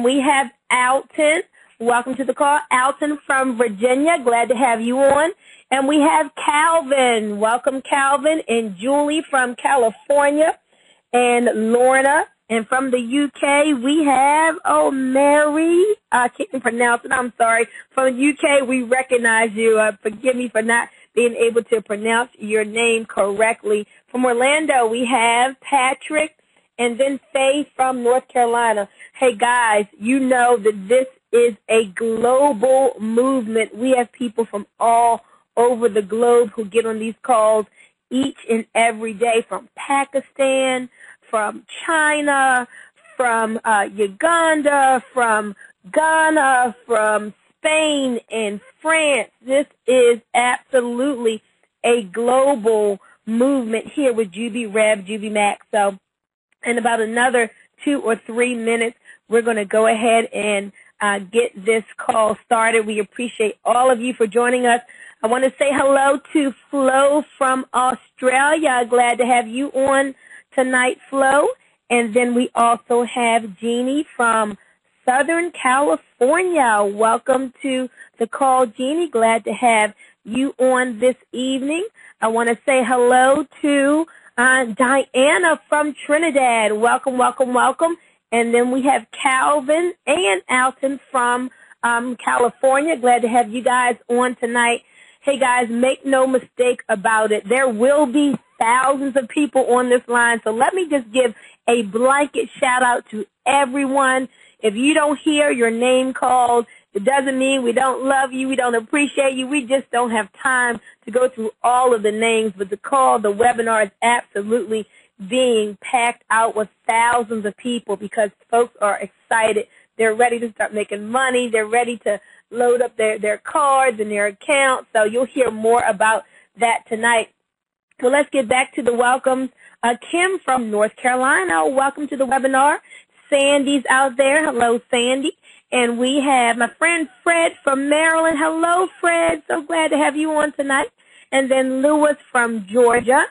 we have Alton. Welcome to the call. Alton from Virginia. Glad to have you on. And we have Calvin. Welcome, Calvin. And Julie from California. And Lorna. And from the UK, we have, Mary. I can't pronounce it. I'm sorry. From the UK, we recognize you. Forgive me for not being able to pronounce your name correctly. From Orlando, we have Patrick. And then Faye from North Carolina. Hey, guys, you know that this is a global movement. We have people from all over the globe who get on these calls each and every day, from Pakistan, from China, from Uganda, from Ghana, from Spain and France. This is absolutely a global movement here with JubiRev, JubiMax. So in about another 2 or 3 minutes, we're going to go ahead and get this call started. We appreciate all of you for joining us. I want to say hello to Flo from Australia. Glad to have you on tonight, Flo. And then we also have Jeannie from Southern California. Welcome to the call, Jeannie. Glad to have you on this evening. I want to say hello to Diana from Trinidad. Welcome, welcome, welcome. And then we have Calvin and Alton from California. Glad to have you guys on tonight. Hey, guys, make no mistake about it. There will be thousands of people on this line. So let me just give a blanket shout out to everyone. If you don't hear your name called, it doesn't mean we don't love you, we don't appreciate you. We just don't have time to go through all of the names. But the call, the webinar is absolutely being packed out with thousands of people because folks are excited. They're ready to start making money. They're ready to load up their cards and their accounts. So you'll hear more about that tonight. So let's get back to the welcomes. Kim from North Carolina, welcome to the webinar. Sandy's out there. Hello, Sandy. And we have my friend Fred from Maryland. Hello, Fred. So glad to have you on tonight. And then Lewis from Georgia.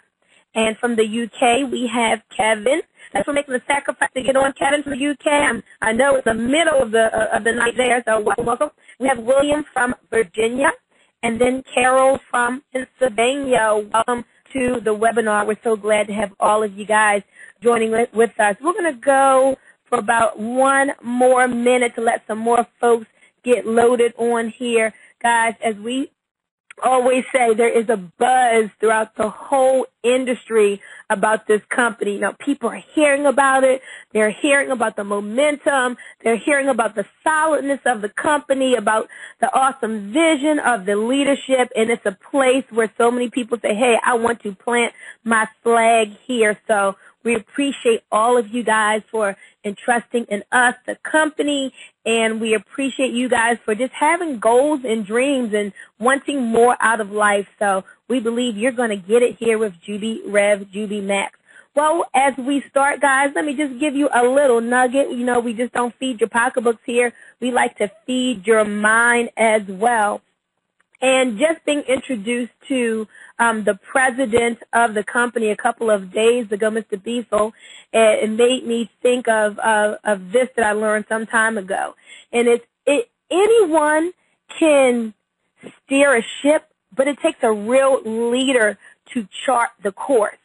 And from the UK, we have Kevin. Thanks for making the sacrifice to get on, Kevin, from the UK. I know it's the middle of the night there, so welcome, welcome. We have William from Virginia. And then Carol from Pennsylvania. Welcome to the webinar. We're so glad to have all of you guys joining with us. We're going to go for about 1 more minute to let some more folks get loaded on here. Guys, as we always say, there is a buzz throughout the whole industry about this company. You know, people are hearing about it. They're hearing about the momentum. They're hearing about the solidness of the company, about the awesome vision of the leadership. And it's a place where so many people say, hey, I want to plant my flag here. So we appreciate all of you guys for entrusting in us, the company, and we appreciate you guys for just having goals and dreams and wanting more out of life. So we believe you're going to get it here with JubiRev, JubiMax. Well, as we start, guys, let me just give you a little nugget. You know, we just don't feed your pocketbooks here. We like to feed your mind as well. And just being introduced to the president of the company a couple of days ago, Mr. Beasel, it made me think of this that I learned some time ago. And anyone can steer a ship, but it takes a real leader to chart the course.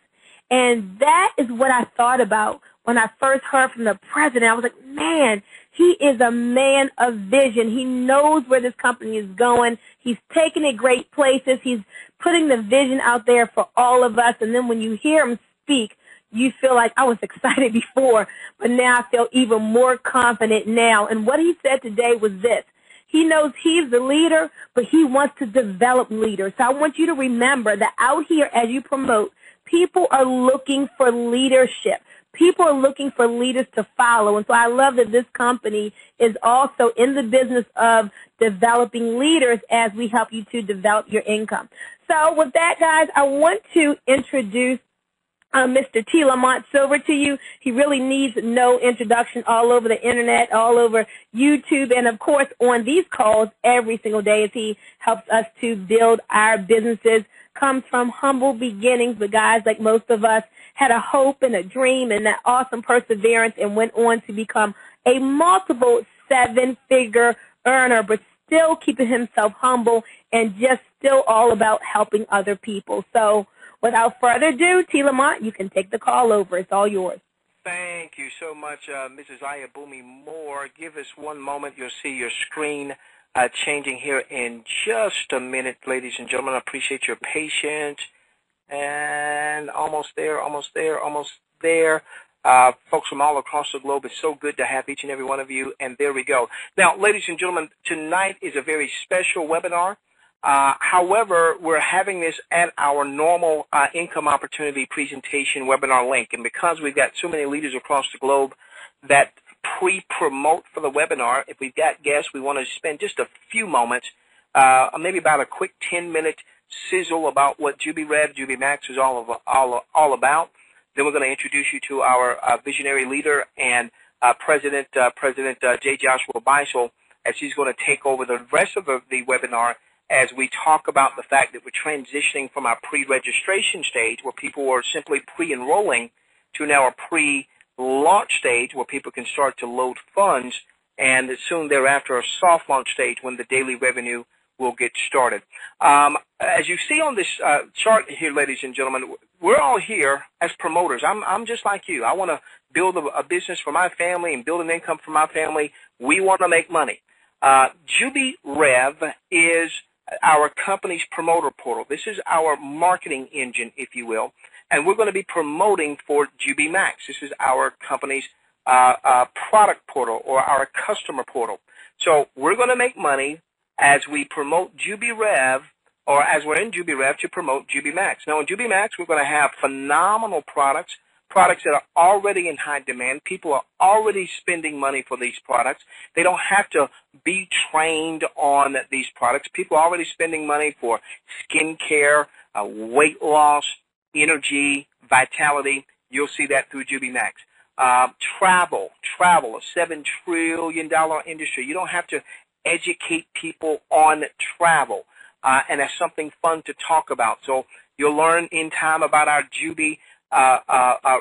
And that is what I thought about when I first heard from the president. I was like, man, he is a man of vision. He knows where this company is going. He's taking it great places. He's putting the vision out there for all of us. And then when you hear him speak, you feel like I was excited before, but now I feel even more confident now. And what he said today was this. He knows he's the leader, but he wants to develop leaders. So I want you to remember that out here as you promote, people are looking for leadership. People are looking for leaders to follow. And so I love that this company is also in the business of developing leaders as we help you to develop your income. So with that, guys, I want to introduce Mr. T. Lamont Silver to you. He really needs no introduction, all over the internet, all over YouTube, and of course on these calls every single day as he helps us to build our businesses. Comes from humble beginnings, but guys, like most of us, had a hope and a dream and that awesome perseverance and went on to become a multiple seven-figure earner, but still keeping himself humble and just still all about helping other people. So without further ado, T. Lamont, you can take the call over. It's all yours. Thank you so much, Mrs. Ayabumi Moore. Give us one moment. You'll see your screen changing here in just a minute, ladies and gentlemen. I appreciate your patience. And almost there. Folks from all across the globe, it's so good to have each and every one of you. And there we go. Now, ladies and gentlemen, tonight is a very special webinar. However, we're having this at our normal income opportunity presentation webinar link. And because we've got so many leaders across the globe that pre-promote for the webinar, if we've got guests, we want to spend just a few moments, maybe about a quick 10-minute sizzle about what JubiRev, JubiMax is all about. Then we're going to introduce you to our visionary leader and President J. Joshua Beisel, as he's going to take over the rest of the webinar as we talk about the fact that we're transitioning from our pre-registration stage, where people are simply pre-enrolling, to now a pre-launch stage where people can start to load funds, and soon thereafter a soft launch stage when the daily revenue will get started. As you see on this chart here, ladies and gentlemen, we're all here as promoters. I'm just like you. I want to build a business for my family and build an income for my family. We want to make money. JubiRev is our company's promoter portal. This is our marketing engine, if you will, and we're going to be promoting for JubiMax. This is our company's product portal or our customer portal. So we're going to make money as we promote JubiRev, or as we're in JubiRev to promote JubiMax. Now, in JubiMax, we're going to have phenomenal products that are already in high demand. People are already spending money for these products. They don't have to be trained on these products. People are already spending money for skincare, weight loss, energy, vitality. You'll see that through JubiMax. Travel, a $7 trillion industry. You don't have to educate people on travel, and that's something fun to talk about. So you'll learn in time about our Jubi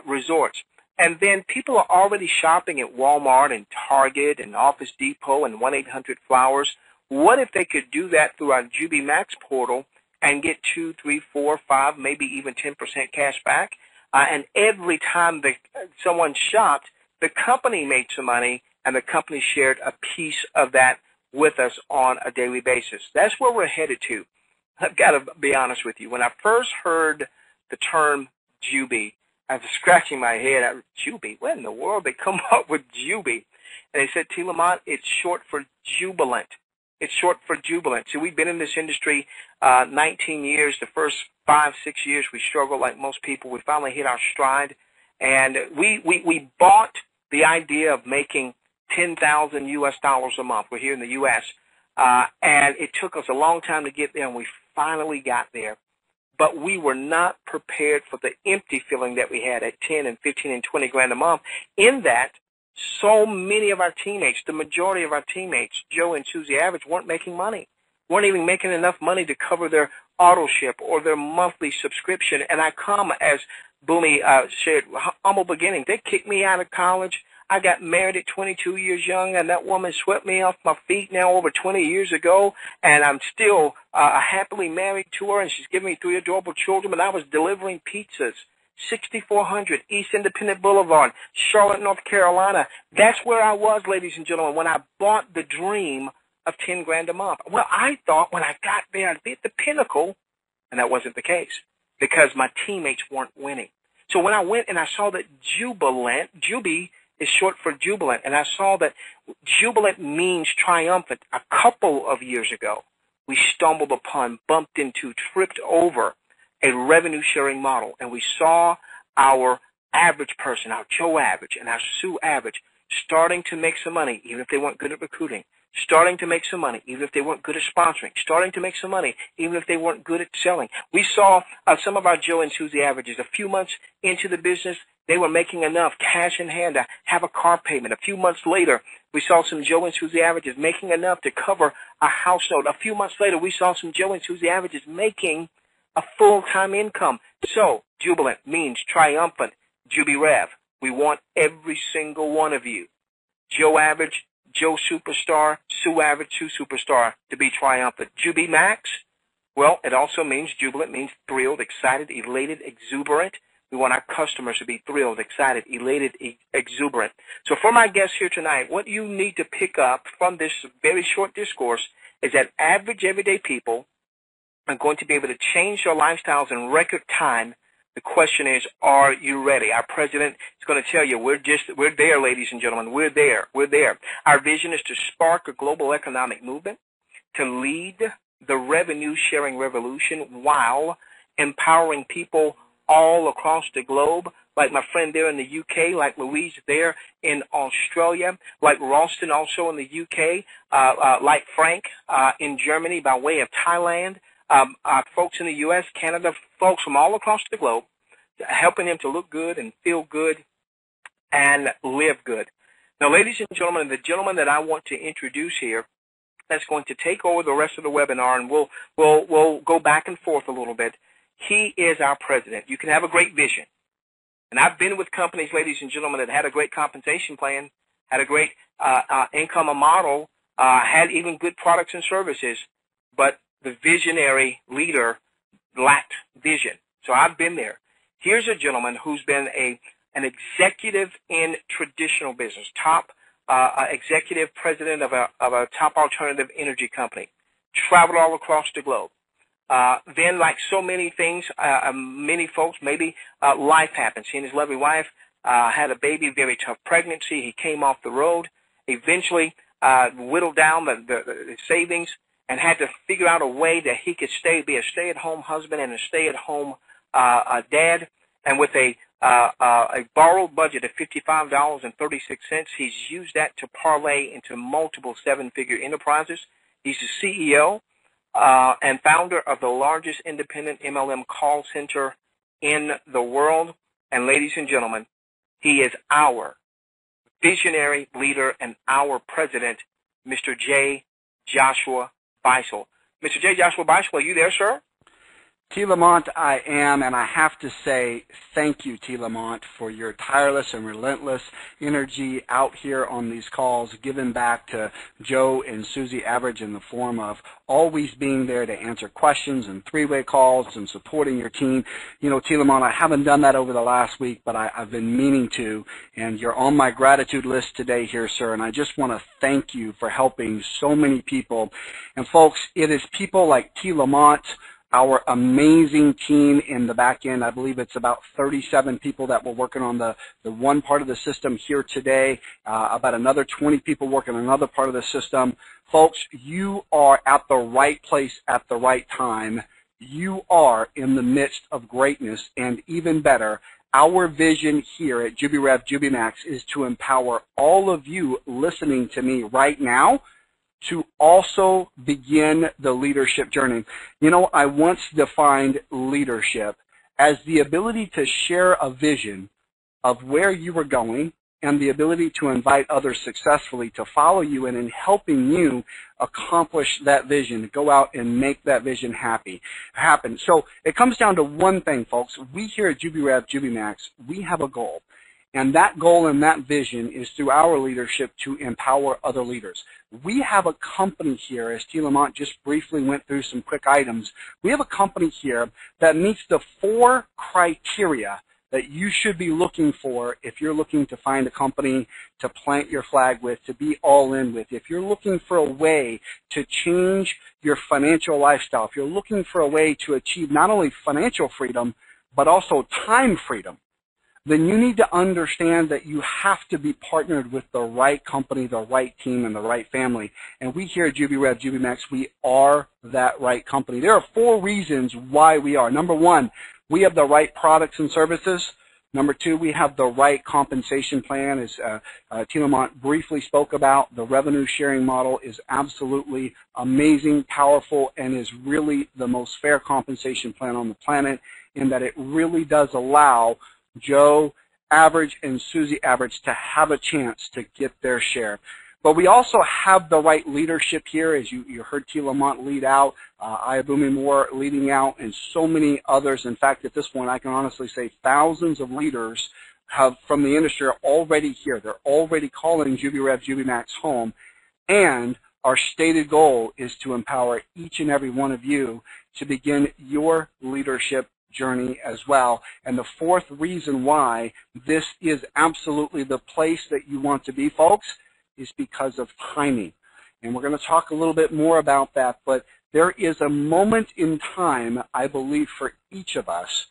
resorts. And then people are already shopping at Walmart and Target and Office Depot and 1-800-Flowers. What if they could do that through our JubiMax portal and get 2, 3, 4, 5, maybe even 10% cash back? And every time someone shopped, the company made some money, and the company shared a piece of that with us on a daily basis. That's where we're headed to. I've got to be honest with you. When I first heard the term Jubi, I was scratching my head. Jubi? What in the world? They come up with Jubi. And they said, T. Lamont, it's short for jubilant. It's short for jubilant. So we've been in this industry 19 years. The first 5, 6 years we struggled like most people. We finally hit our stride. And we bought the idea of making $10,000 US a month. We're here in the U.S. And it took us a long time to get there, and we finally got there. But we were not prepared for the empty feeling that we had at 10 and 15 and 20 grand a month, in that so many of our teammates, the majority of our teammates, Joe and Susie Average, weren't making money, weren't even making enough money to cover their auto ship or their monthly subscription. And I come, as Boomy shared, humble beginning. They kicked me out of college. I got married at 22 years young, and that woman swept me off my feet now over 20 years ago, and I'm still happily married to her, and she's given me 3 adorable children, and I was delivering pizzas, 6400 East Independent Boulevard, Charlotte, North Carolina. That's where I was, ladies and gentlemen, when I bought the dream of 10 grand a month. Well, I thought when I got there I'd be at the pinnacle, and that wasn't the case, because my teammates weren't winning. So when I went and I saw that Jubi is short for jubilant, and I saw that jubilant means triumphant. A couple of years ago, we stumbled upon, bumped into, tripped over a revenue-sharing model, and we saw our average person, our Joe Average and our Sue Average, starting to make some money, even if they weren't good at recruiting, starting to make some money, even if they weren't good at sponsoring, starting to make some money, even if they weren't good at selling. We saw some of our Joe and Susie Averages. A few months into the business, they were making enough cash in hand to have a car payment. A few months later, we saw some Joe and Susie Averages making enough to cover a house note. A few months later, we saw some Joe and Susie Averages making a full-time income. So, jubilant means triumphant. JubiRev, we want every single one of you, Joe Average, Joe Superstar, Sue Average, Sue Superstar to be triumphant. JubiMax, well, it also means jubilant, means thrilled, excited, elated, exuberant. We want our customers to be thrilled, excited, elated, exuberant. So for my guests here tonight, what you need to pick up from this very short discourse is that average, everyday people are going to be able to change their lifestyles in record time. The question is, are you ready? Our president is going to tell you, we're there, ladies and gentlemen. We're there. We're there. Our vision is to spark a global economic movement, to lead the revenue-sharing revolution while empowering people all across the globe, like my friend there in the UK, like Louise there in Australia, like Ralston also in the UK, like Frank in Germany by way of Thailand, folks in the U.S., Canada, folks from all across the globe, helping them to look good and feel good and live good. Now, ladies and gentlemen, the gentleman that I want to introduce here that's going to take over the rest of the webinar, and we'll go back and forth a little bit. He is our president. You can have a great vision. And I've been with companies, ladies and gentlemen, that had a great compensation plan, had a great income model, had even good products and services, but the visionary leader lacked vision. So I've been there. Here's a gentleman who's been an executive in traditional business, top executive president of a top alternative energy company, traveled all across the globe. Then, like so many things, many folks, maybe life happens. He and his lovely wife had a baby, very tough pregnancy. He came off the road, eventually whittled down the savings, and had to figure out a way that he could be a stay-at-home husband and a stay-at-home dad. And with a borrowed budget of $55.36, he's used that to parlay into multiple seven-figure enterprises. He's the CEO and founder of the largest independent MLM call center in the world. And ladies and gentlemen, he is our visionary leader and our president, Mr. J. Joshua Beisel. Mr. J. Joshua Beisel, are you there, sir? T. Lamont, I am, and I have to say thank you, T. Lamont, for your tireless and relentless energy out here on these calls, giving back to Joe and Susie Average in the form of always being there to answer questions and three-way calls and supporting your team. You know, T. Lamont, I haven't done that over the last week, but I've been meaning to, and you're on my gratitude list today here, sir, and I just want to thank you for helping so many people. And, folks, it is people like T. Lamont, our amazing team in the back end. I believe it's about 37 people that were working on the one part of the system here today, about another 20 people working on another part of the system. Folks, you are at the right place at the right time. You are in the midst of greatness, and even better, our vision here at JubiRev JubiMax is to empower all of you listening to me right now to also begin the leadership journey. You know, I once defined leadership as the ability to share a vision of where you were going and the ability to invite others successfully to follow you and in helping you accomplish that vision, go out and make that vision happen. So it comes down to one thing, folks. We here at JubiRev JubiMax, we have a goal. And that goal and that vision is through our leadership to empower other leaders. We have a company here, as T. Lamont just briefly went through some quick items. We have a company here that meets the 4 criteria that you should be looking for if you're looking to find a company to plant your flag with, to be all in with. If you're looking for a way to change your financial lifestyle, if you're looking for a way to achieve not only financial freedom, but also time freedom, then you need to understand that you have to be partnered with the right company, the right team, and the right family. And we here at JubiRev JubiMax, we are that right company. There are 4 reasons why we are. Number 1, we have the right products and services. Number 2, we have the right compensation plan. As T. Lamont briefly spoke about, the revenue sharing model is absolutely amazing, powerful, and is really the most fair compensation plan on the planet in that it really does allow Joe Average and Susie Average to have a chance to get their share. But we also have the right leadership here, as you heard T. Lamont lead out, Ayabumi Moore leading out, and so many others. In fact, at this point, I can honestly say thousands of leaders from the industry are already here. They're already calling JubiRev, JubiMax home, and our stated goal is to empower each and every one of you to begin your leadership journey as well. And the fourth reason why this is absolutely the place that you want to be, folks, is because of timing. And we're going to talk a little bit more about that, but there is a moment in time, I believe, for each of us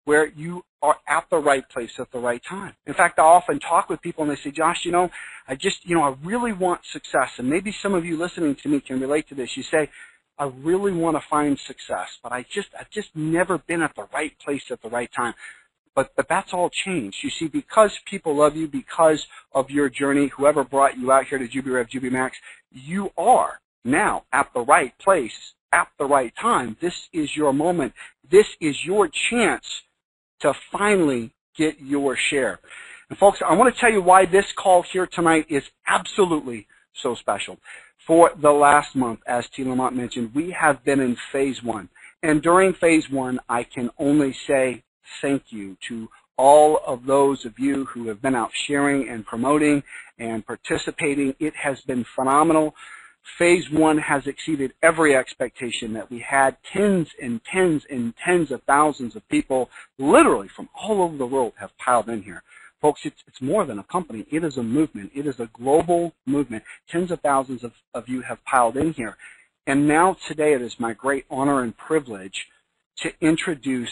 where you are at the right place at the right time. In fact, I often talk with people and they say, Josh, I really want success. And maybe some of you listening to me can relate to this. You say, I really want to find success, but I've just never been at the right place at the right time. But that's all changed. You see, because people love you, because of your journey, whoever brought you out here to JubiRev, JubiMax, you are now at the right place at the right time. This is your moment. This is your chance to finally get your share. And folks, I want to tell you why this call here tonight is absolutely so special. For the last month, as T. Lamont mentioned, we have been in phase one. And during phase one, I can only say thank you to all of those of you who have been out sharing and promoting and participating. It has been phenomenal. Phase one has exceeded every expectation that we had. Tens and tens and tens of thousands of people, literally from all over the world, have piled in here. Folks, it's more than a company. It is a movement. It is a global movement. Tens of thousands of you have piled in here. And now today it is my great honor and privilege to introduce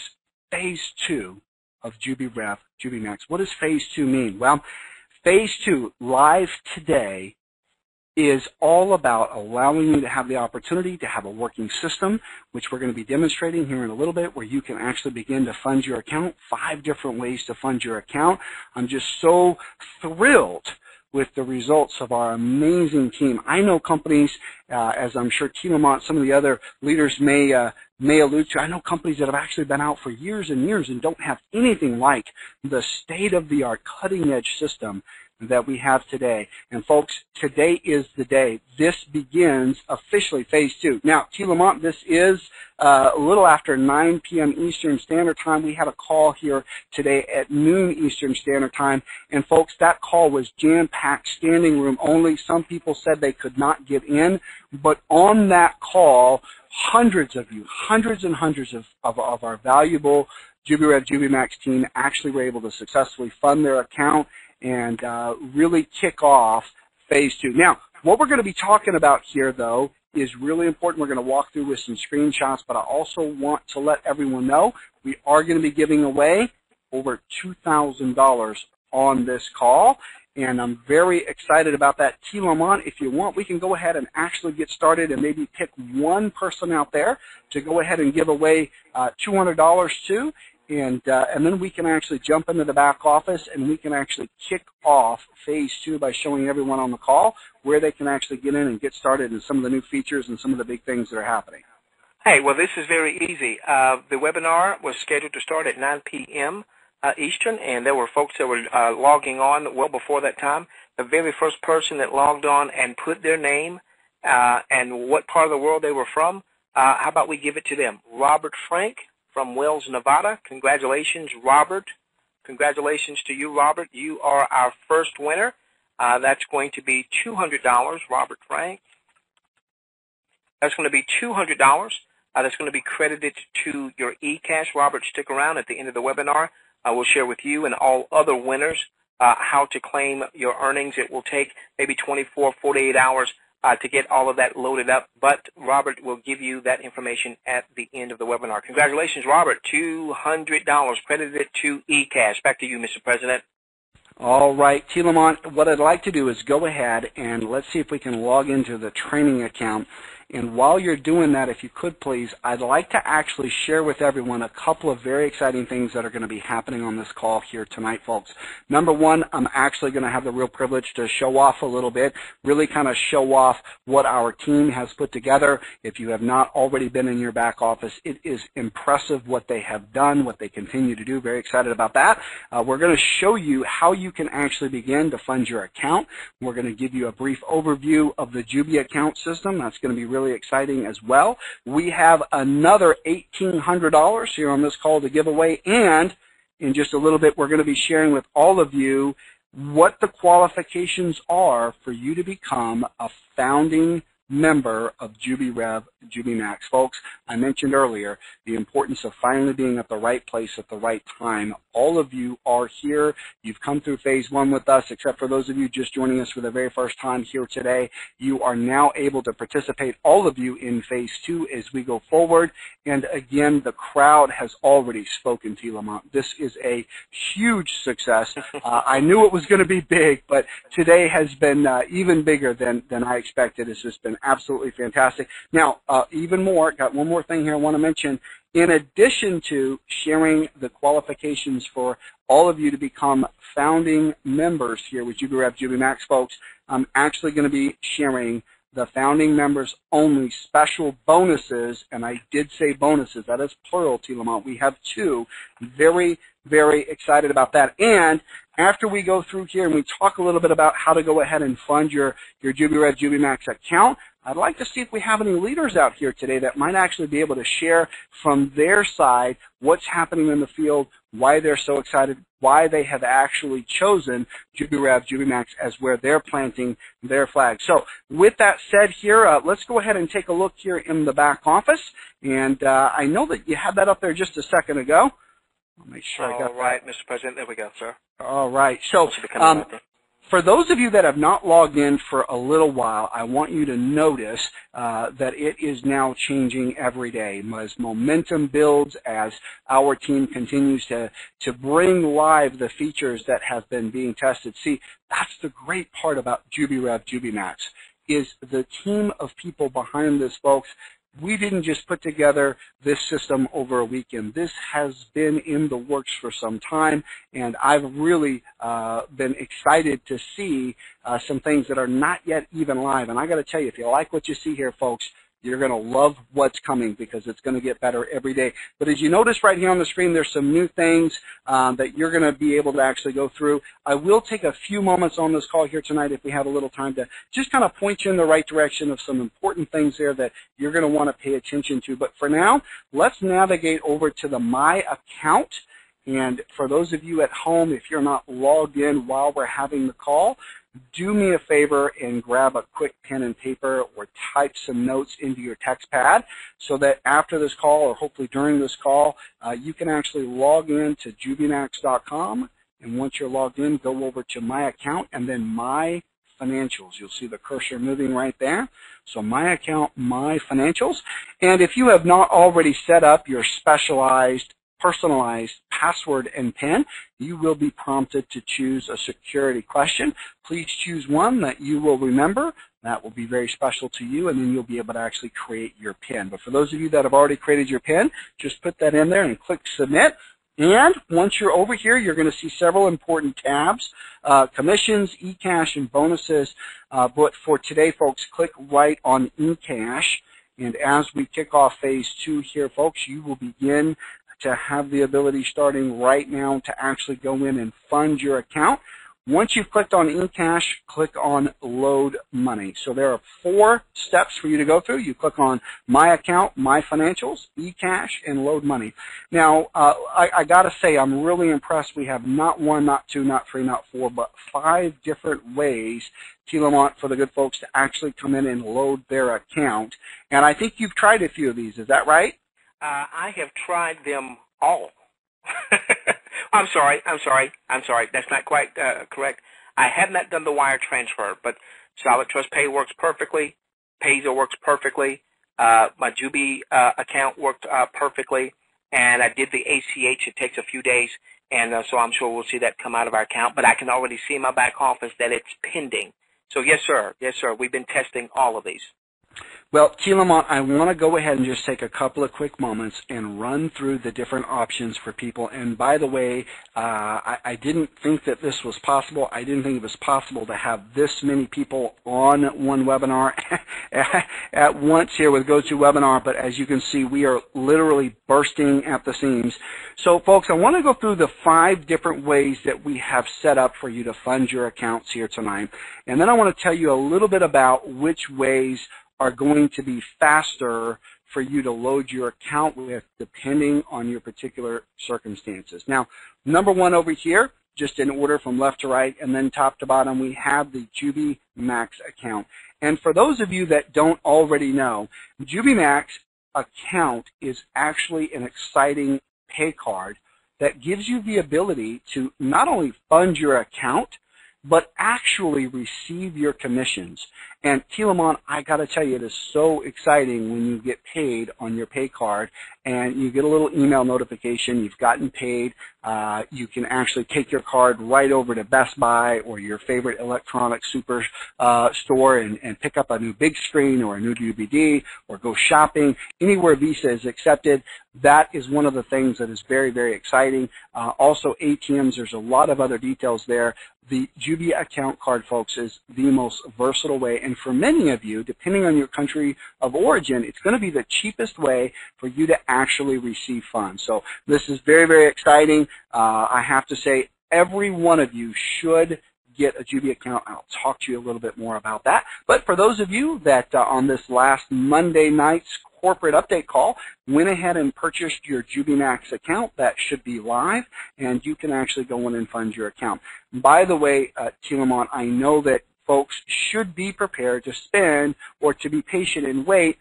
phase two of JubiRev, JubiMax. What does phase two mean? Well, phase two, live today, is all about allowing you to have the opportunity to have a working system, which we're going to be demonstrating here in a little bit, where you can actually begin to fund your account. 5 different ways to fund your account. I'm just so thrilled with the results of our amazing team. I know companies, as I'm sure T. Lamont, some of the other leaders may allude to, I know companies that have actually been out for years and years and don't have anything like the state-of-the-art cutting-edge system that we have today. And folks, today is the day. This begins officially phase two. Now, T. Lamont, this is a little after 9 p.m. Eastern Standard Time. We had a call here today at noon Eastern Standard Time. And folks, that call was jam-packed, standing room only. Some people said they could not get in. But on that call, hundreds of you, hundreds and hundreds of our valuable JubiRev, JubiMax team actually were able to successfully fund their account and really kick off phase two. Now, what we're going to be talking about here, though, is really important. We're going to walk through with some screenshots, but I also want to let everyone know we are going to be giving away over $2,000 on this call, and I'm very excited about that. T. Lamont, if you want, we can go ahead and actually get started and maybe pick one person out there to go ahead and give away $200 to. And then we can actually jump into the back office and we can actually kick off phase two by showing everyone on the call where they can actually get in and get started and some of the new features and some of the big things that are happening. Hey, well, this is very easy. The webinar was scheduled to start at 9 p.m. Eastern, and there were folks that were logging on well before that time. The very first person that logged on and put their name and what part of the world they were from, how about we give it to them? Robert Frank from Wells, Nevada. Congratulations, Robert. Congratulations to you, Robert. You are our first winner. That's going to be $200, Robert Frank. That's going to be $200. That's going to be credited to your eCash. Robert, stick around. At the end of the webinar, I will share with you and all other winners how to claim your earnings. It will take maybe 24, 48 hours to get all of that loaded up, but Robert will give you that information at the end of the webinar. Congratulations, Robert. $200 credited to eCash. Back to you, Mr. President. All right, T. Lamont, what I'd like to do is go ahead and let's see if we can log into the training account. And while you're doing that, if you could please, I'd like to actually share with everyone a couple of very exciting things that are going to be happening on this call here tonight, folks. Number one, I'm actually going to have the real privilege to show off a little bit, really kind of show off what our team has put together. If you have not already been in your back office, it is impressive what they have done, what they continue to do. Very excited about that. We're going to show you how you can actually begin to fund your account. We're going to give you a brief overview of the Jubi account system. That's going to be really exciting as well. We have another $1,800 here on this call to give away, and in just a little bit, we're going to be sharing with all of you what the qualifications are for you to become a founding member of JubiRev, JubiMax. Folks, I mentioned earlier the importance of finally being at the right place at the right time. All of you are here. You've come through phase one with us, except for those of you just joining us for the very first time here today. You are now able to participate, all of you, in phase two as we go forward. And again, the crowd has already spoken to Lamont. This is a huge success. I knew it was going to be big, but today has been even bigger than I expected. It's just been absolutely fantastic. Now, even more, got one more thing here I want to mention. In addition to sharing the qualifications for all of you to become founding members here with JubiRev, JubiMax, folks, I'm actually going to be sharing the founding members only special bonuses, and I did say bonuses. That is plural, T. Lamont. We have two. Very, very excited about that. And after we go through here and we talk a little bit about how to go ahead and fund your JubiRev, JubiMax account, I'd like to see if we have any leaders out here today that might actually be able to share from their side what's happening in the field, why they're so excited, why they have actually chosen JubiRev, JubiMax as where they're planting their flag. So with that said here, let's go ahead and take a look here in the back office. And I know that you had that up there just a second ago. I'll make sure I got all right, Mr. President. There we go, sir. All right. So for those of you that have not logged in for a little while, I want you to notice that it is now changing every day. As momentum builds, as our team continues to bring live the features that have been being tested. See, that's the great part about JubiRev, JubiMax, is the team of people behind this, folks. We didn't just put together this system over a weekend. This has been in the works for some time, and I've really been excited to see some things that are not yet even live. And I got to tell you, if you like what you see here, folks, you're going to love what's coming because it's going to get better every day. But as you notice right here on the screen, there's some new things that you're going to be able to actually go through. I will take a few moments on this call here tonight if we have a little time to just kind of point you in the right direction of some important things there that you're going to want to pay attention to. But for now, let's navigate over to the My Account. And for those of you at home, if you're not logged in while we're having the call, do me a favor and grab a quick pen and paper or type some notes into your text pad so that after this call or hopefully during this call, you can actually log in to jubimax.com. And once you're logged in, go over to My Account and then My Financials. You'll see the cursor moving right there. So My Account, My Financials. And if you have not already set up your specialized personalized password and PIN, you will be prompted to choose a security question. Please choose one that you will remember. That will be very special to you, and then you'll be able to actually create your PIN. But for those of you that have already created your PIN, just put that in there and click Submit. And once you're over here, you're going to see several important tabs, commissions, eCash, and bonuses. But for today, folks, click right on eCash. And as we kick off phase two here, folks, you will begin to have the ability starting right now to actually go in and fund your account. Once you've clicked on eCash, click on Load Money. So there are 4 steps for you to go through. You click on My Account, My Financials, eCash, and Load Money. Now, I got to say, I'm really impressed. We have not 1, not 2, not 3, not 4, but 5 different ways, T. Lamont, for the good folks to actually come in and load their account. And I think you've tried a few of these. Is that right? I have tried them all. I'm sorry. That's not quite correct. I have not done the wire transfer, but Solid Trust Pay works perfectly. Payzer works perfectly. My Jubi account worked perfectly, and I did the ACH. It takes a few days, and so I'm sure we'll see that come out of our account. But I can already see in my back office that it's pending. So yes, sir. We've been testing all of these. Well, T. Lamont, I want to go ahead and just take a couple of quick moments and run through the different options for people. And by the way, I didn't think that this was possible. I didn't think it was possible to have this many people on one webinar at once here with GoToWebinar. But as you can see, we are literally bursting at the seams. So, folks, I want to go through the 5 different ways that we have set up for you to fund your accounts here tonight. And then I want to tell you a little bit about which ways are going to be faster for you to load your account with depending on your particular circumstances. Now, number one over here, just in order from left to right and then top to bottom, we have the JubiMax account. And for those of you that don't already know, JubiMax account is actually an exciting pay card that gives you the ability to not only fund your account, but actually receive your commissions. And Telamon, I got to tell you, it is so exciting when you get paid on your pay card and you get a little email notification you've gotten paid. You can actually take your card right over to Best Buy or your favorite electronic super store and pick up a new big screen or a new DVD or go shopping anywhere Visa is accepted. That is one of the things that is very, very exciting. Also ATMs, there's a lot of other details there. The Jubi account card, folks, is the most versatile way, and for many of you, depending on your country of origin, it's going to be the cheapest way for you to actually receive funds. So this is very, very exciting. I have to say, every one of you should get a Jubi account. I'll talk to you a little bit more about that. But for those of you that on this last Monday night's corporate update call went ahead and purchased your JubiMax account, that should be live, and you can actually go in and fund your account. By the way, Telamon, I know that folks should be prepared to spend or to be patient and wait,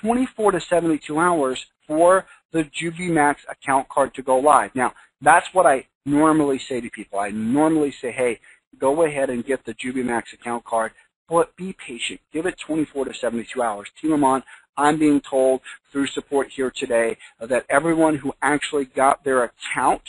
24 to 72 hours for the JubiMax account card to go live. Now, that's what I normally say to people. I normally say, hey, go ahead and get the JubiMax account card, but be patient. Give it 24 to 72 hours. Telamon, I'm being told through support here today that everyone who actually got their account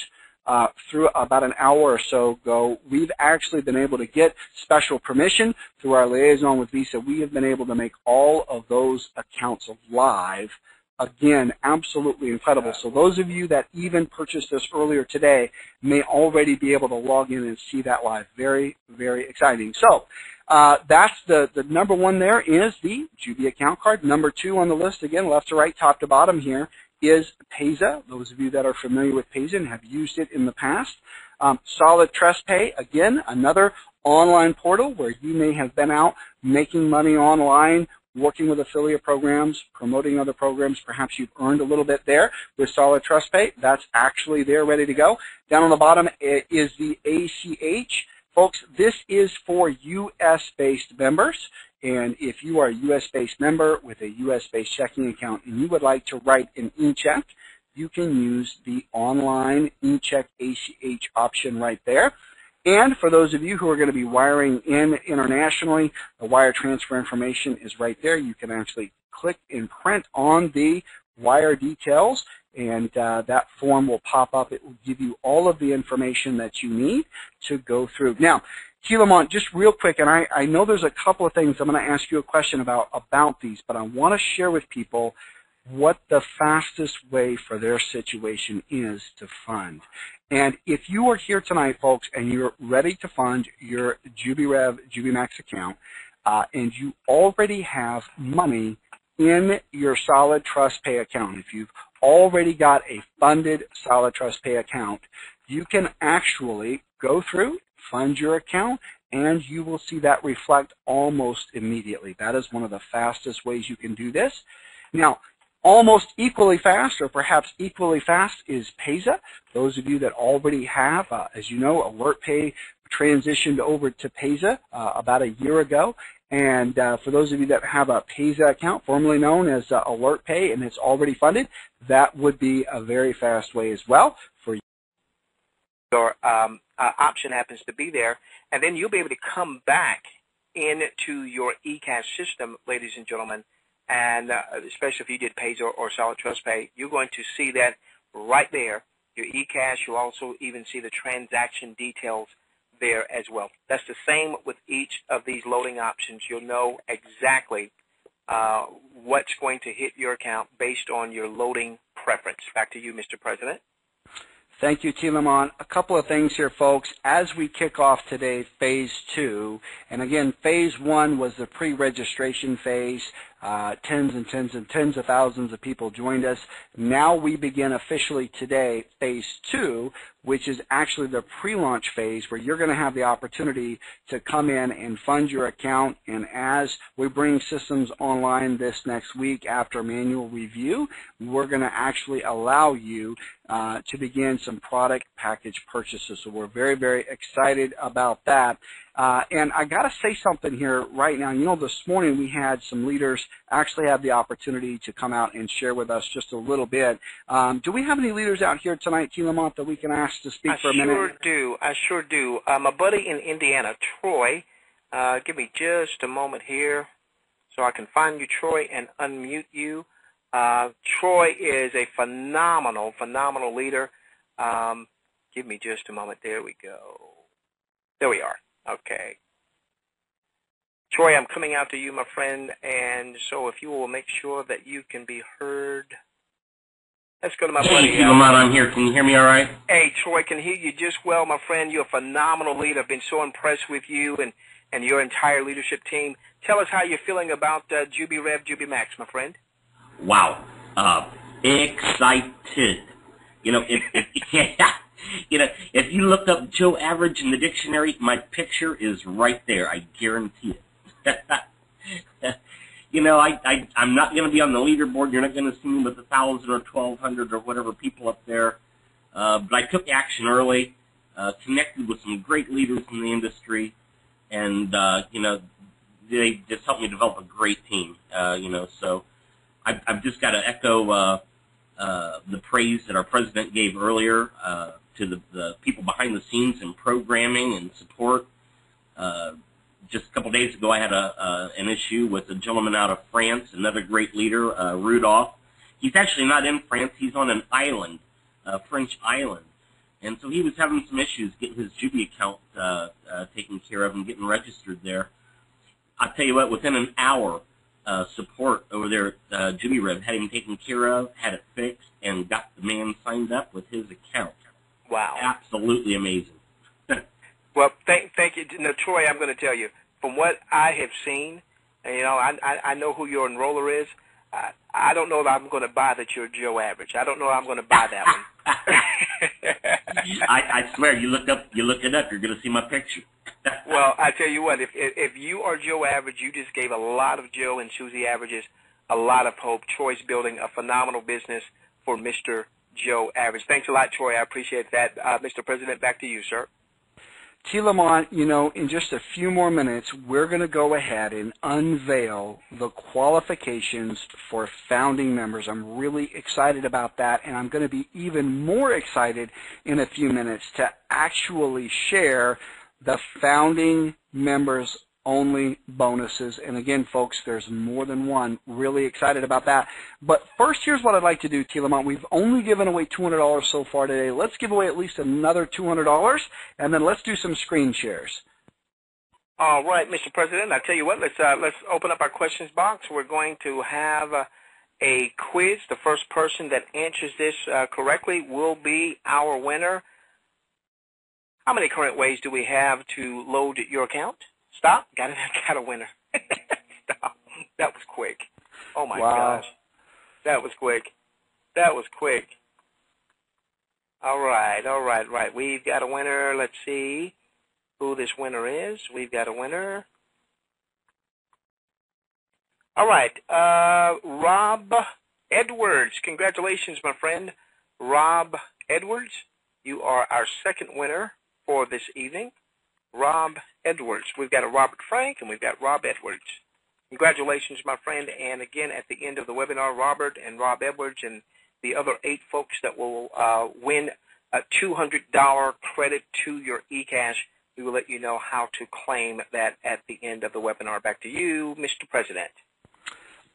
through about an hour or so ago, we've actually been able to get special permission through our liaison with Visa. We have been able to make all of those accounts live. Again, absolutely incredible. So those of you that even purchased this earlier today may already be able to log in and see that live. Very, very exciting. So that's the number one there is the Jubi account card. Number two on the list, again, left to right, top to bottom here, is Payza. Those of you that are familiar with Payza and have used it in the past. Solid Trust Pay, again, another online portal where you may have been out making money online, working with affiliate programs, promoting other programs. Perhaps you've earned a little bit there with Solid Trust Pay. That's actually there, ready to go. Down on the bottom is the ACH. Folks, this is for U.S.-based members, and if you are a U.S.-based member with a U.S.-based checking account and you would like to write an e-check, you can use the online e-check ACH option right there. And for those of you who are going to be wiring in internationally, the wire transfer information is right there. You can actually click and print on the wire details, and that form will pop up. It will give you all of the information that you need to go through. Now, Telamon, just real quick, and I know there's a couple of things I'm going to ask you a question about these, but I want to share with people what the fastest way for their situation is to fund. And if you are here tonight, folks, and you're ready to fund your JubiRev JubiMax account, and you already have money in your Solid Trust Pay account, if you've already got a funded Solid Trust Pay account, you can actually go through, fund your account, and you will see that reflect almost immediately. That is one of the fastest ways you can do this. Now, almost equally fast, or perhaps equally fast, is Payza. Those of you that already have, as you know, AlertPay transitioned over to Payza about a year ago. And for those of you that have a Payza account, formerly known as AlertPay, and it's already funded, that would be a very fast way as well for you. Your option happens to be there, and then you'll be able to come back into your eCash system, ladies and gentlemen, and especially if you did Payza or Solid Trust Pay, you're going to see that right there, your eCash. You'll also even see the transaction details there as well. That's the same with each of these loading options. You'll know exactly what's going to hit your account based on your loading preference. Back to you, Mr. President. Thank you, Telamon. A couple of things here, folks. As we kick off today, Phase 2, and again, Phase 1 was the pre-registration phase. Tens and tens and tens of thousands of people joined us. Now we begin officially today, Phase 2, which is actually the pre-launch phase where you're going to have the opportunity to come in and fund your account. And as we bring systems online this next week after manual review, we're going to actually allow you to begin some product package purchases. So we're very, very excited about that. And I got to say something here right now. You know, this morning we had some leaders actually have the opportunity to come out and share with us just a little bit. Do we have any leaders out here tonight, T. Lamont, that we can ask to speak for a minute? I sure do. My buddy in Indiana, Troy, give me just a moment here so I can find you, Troy, and unmute you. Troy is a phenomenal leader. Give me just a moment. There we go. There we are. Okay. Troy, I'm coming out to you, my friend, and so if you will make sure that you can be heard. Let's go to my buddy. Hey, Lamont, I'm here. Can you hear me all right? Hey, Troy, can hear you just well, my friend. You're a phenomenal leader. I've been so impressed with you and your entire leadership team. Tell us how you're feeling about JubiRev, JubiMax, my friend. Wow. Excited. You know, if you look up Joe Average in the dictionary, my picture is right there. I guarantee it. You know, I'm not going to be on the leaderboard. You're not going to see me with 1,000 or 1,200 or whatever people up there. But I took action early, connected with some great leaders in the industry, and, you know, they just helped me develop a great team, you know. So I've just got to echo the praise that our president gave earlier to the people behind the scenes in programming and support. Just a couple days ago, I had an issue with a gentleman out of France, another great leader, Rudolph. He's actually not in France. He's on an island, a French island. And so he was having some issues getting his Jubi account taken care of and getting registered there. I'll tell you what, within an hour, support over there at JubiRev had him taken care of, had it fixed, and got the man signed up with his account. Wow. Absolutely amazing. Well, thank you. Now, Troy, I'm going to tell you, from what I have seen, and, you know, I know who your enroller is. I don't know that I'm going to buy that you're Joe Average. I don't know I'm going to buy that one. I swear, you look it up, you're going to see my picture. Well, I tell you what, if you are Joe Average, you just gave a lot of Joe and Susie Averages a lot of hope. Troy's building a phenomenal business for Mr. Joe Average. Thanks a lot, Troy. I appreciate that. Mr. President, back to you, sir. T. Lamont, you know, in just a few more minutes, we're going to go ahead and unveil the qualifications for founding members. I'm really excited about that, and I'm going to be even more excited in a few minutes to actually share the founding members only bonuses. And again, folks, there's more than one. Really excited about that. But first, here's what I'd like to do, T. Lamont. We've only given away $200 so far today. Let's give away at least another $200, and then let's do some screen shares. All right, Mr. President, I tell you what, let's open up our questions box. We're going to have a quiz. The first person that answers this correctly will be our winner. How many current ways do we have to load your account? Stop. Got a winner. Stop. That was quick. Oh, my gosh. That was quick. That was quick. All right. We've got a winner. Let's see who this winner is. We've got a winner. All right. Rob Edwards. Congratulations, my friend. Rob Edwards, you are our second winner for this evening. Rob Edwards. We've got a Robert Frank, and we've got Rob Edwards. Congratulations, my friend. And again, at the end of the webinar, Robert and Rob Edwards and the other 8 folks that will win a $200 credit to your eCash, we will let you know how to claim that at the end of the webinar. Back to you, Mr. President.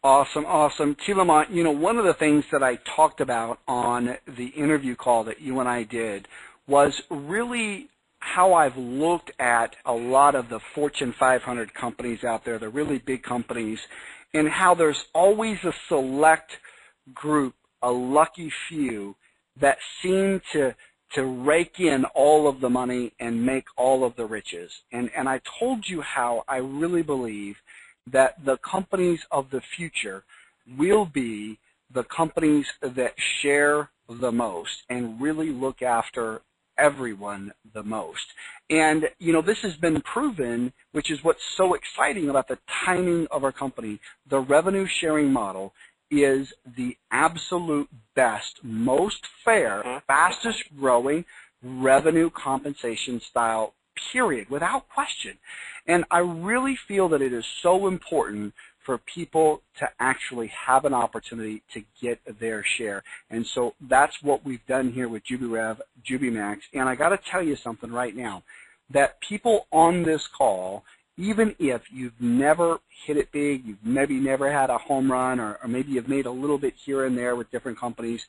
Awesome. T. Lamont, you know, one of the things that I talked about on the interview call that you and I did was really how I've looked at a lot of the Fortune 500 companies out there, the really big companies, and how there's always a select group, a lucky few, that seem to rake in all of the money and make all of the riches. And I told you how I really believe that the companies of the future will be the companies that share the most and really look after everyone the most. And, this has been proven, which is what's so exciting about the timing of our company. The revenue sharing model is the absolute best, most fair, fastest growing revenue compensation style, period, without question. And I really feel that it is so important for people to actually have an opportunity to get their share. And so that's what we've done here with JubiRev, JubiMax. And I got to tell you something right now, that people on this call, even if you've never hit it big, you've maybe never had a home run, or maybe you've made a little bit here and there with different companies,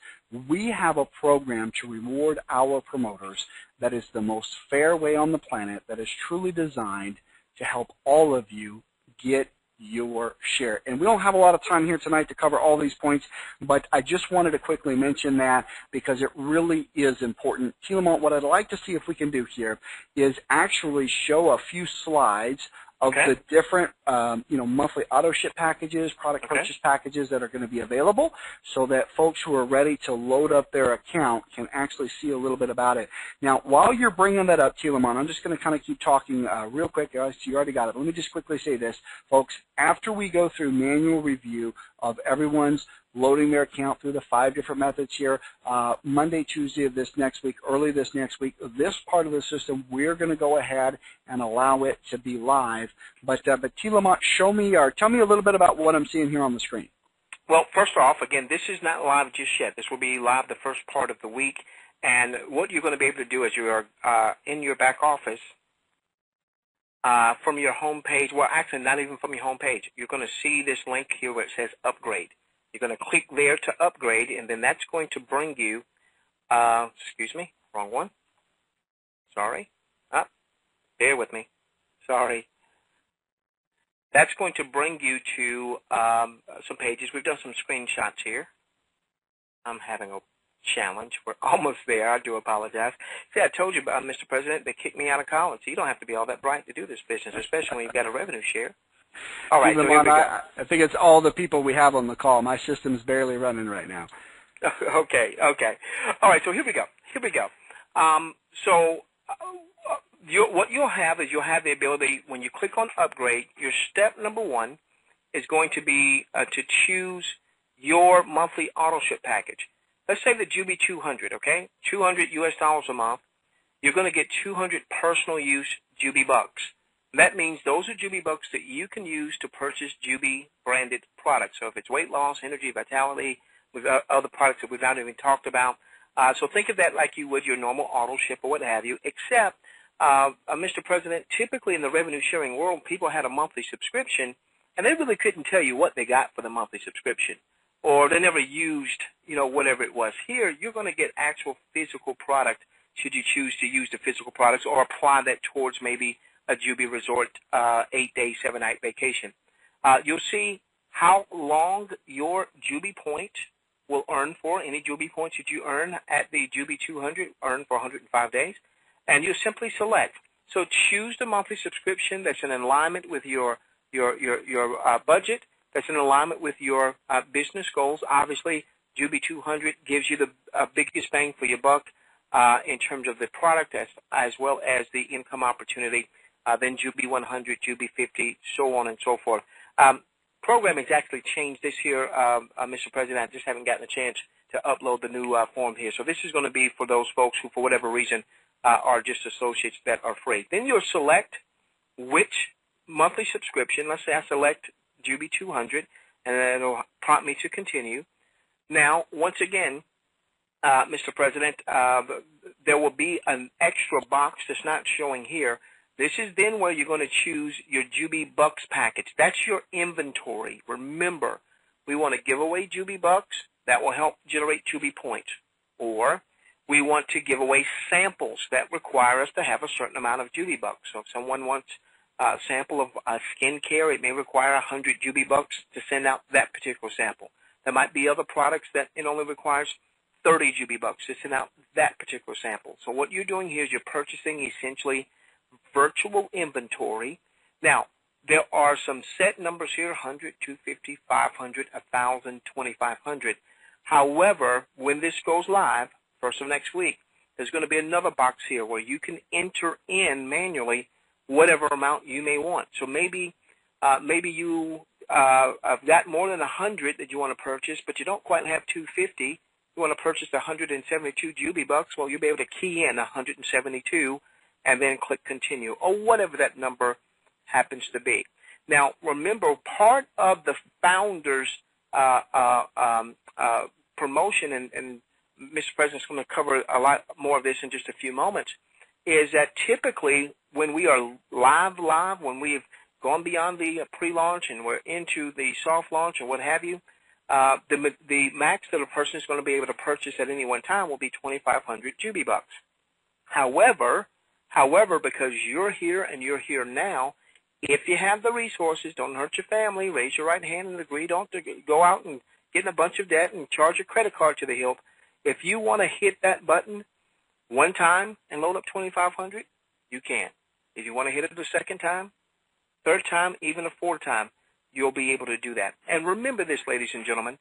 we have a program to reward our promoters that is the most fair way on the planet, that is truly designed to help all of you get your share. And we don't have a lot of time here tonight to cover all these points, but I just wanted to quickly mention that because it really is important. Lamont, what I'd like to see if we can do here is actually show a few slides of the different, monthly auto ship packages, product purchase packages that are going to be available, so that folks who are ready to load up their account can actually see a little bit about it. Now, while you're bringing that up, Lamont, I'm just going to kind of keep talking real quick. You already got it. Let me just quickly say this, folks. After we go through manual review of everyone's loading their account through the 5 different methods here, Monday, Tuesday of this next week, early this next week, this part of the system, we're going to go ahead and allow it to be live. But Lamont, show me or tell me a little bit about what I'm seeing here on the screen. Well, first off, again, this is not live just yet. This will be live the first part of the week. And what you're going to be able to do is you are in your back office from your home page. Well, actually, not even from your home page. You're going to see this link here where it says upgrade. You're going to click there to upgrade, and then that's going to bring you, excuse me, wrong one. Sorry. Bear with me. Sorry. That's going to bring you to some pages. We've done some screenshots here. I'm having a challenge. We're almost there. I do apologize. See, I told you about, Mr. President, they kicked me out of college. You don't have to be all that bright to do this business, especially when you've got a revenue share. All right, so here we go. I think it's all the people we have on the call. My system's barely running right now. Okay. All right, so here we go. What you'll have is you'll have the ability, when you click on upgrade, your step number 1 is going to be to choose your monthly auto ship package. Let's say the Jubi 200, okay? $200 US a month. You're going to get 200 personal use Jubi bucks. That means those are Jubi bucks that you can use to purchase Jubi branded products. So if it's weight loss, energy, vitality, with other products that we've not even talked about. So think of that like you would your normal auto ship or what have you, except, Mr. President, typically in the revenue sharing world, people had a monthly subscription, and they really couldn't tell you what they got for the monthly subscription, or they never used, whatever it was. Here, you're going to get actual physical product should you choose to use the physical products or apply that towards maybe a Jubi Resort 8-day, 7-night vacation. You'll see how long your Jubi point will earn for. Any Jubi points that you earn at the Jubi 200 earn for 105 days. And you simply select. So choose the monthly subscription that's in alignment with your budget, that's in alignment with your business goals. Obviously, Jubi 200 gives you the biggest bang for your buck in terms of the product as well as the income opportunity. Then Jubi 100, Jubi 50, so on and so forth. Programming's actually changed this year, Mr. President. I just haven't gotten a chance to upload the new form here. So this is going to be for those folks who, for whatever reason, are just associates that are free. Then you'll select which monthly subscription. Let's say I select Jubi 200, and then it'll prompt me to continue. Now, once again, Mr. President, there will be an extra box that's not showing here. This is then where you're going to choose your Jubi Bucks package. That's your inventory. Remember, we want to give away Jubi Bucks. That will help generate Jubi points. Or we want to give away samples that require us to have a certain amount of Jubi Bucks. So if someone wants a sample of skincare, it may require 100 Jubi Bucks to send out that particular sample. There might be other products that it only requires 30 Jubi Bucks to send out that particular sample. So what you're doing here is you're purchasing essentially virtual inventory. Now, there are some set numbers here, 100, 250, 500, 1,000, 2,500. However, when this goes live, first of next week, there's going to be another box here where you can enter in manually whatever amount you may want. So maybe you have got more than 100 that you want to purchase, but you don't quite have 250. You want to purchase 172 Juby bucks. Well, you'll be able to key in 172 and then click continue, or whatever that number happens to be. Now, remember, part of the founders promotion, and Mr. President's going to cover a lot more of this in just a few moments, is that typically when we are live, when we've gone beyond the pre-launch and we're into the soft launch and what have you, the max that a person is going to be able to purchase at any one time will be 2,500 Juby bucks. However, because you're here and you're here now, if you have the resources, don't hurt your family, raise your right hand and agree don't to go out and get in a bunch of debt and charge your credit card to the hilt. If you want to hit that button one time and load up 2,500, you can. If you want to hit it the second time, third time, even a fourth time, you'll be able to do that. And remember this, ladies and gentlemen,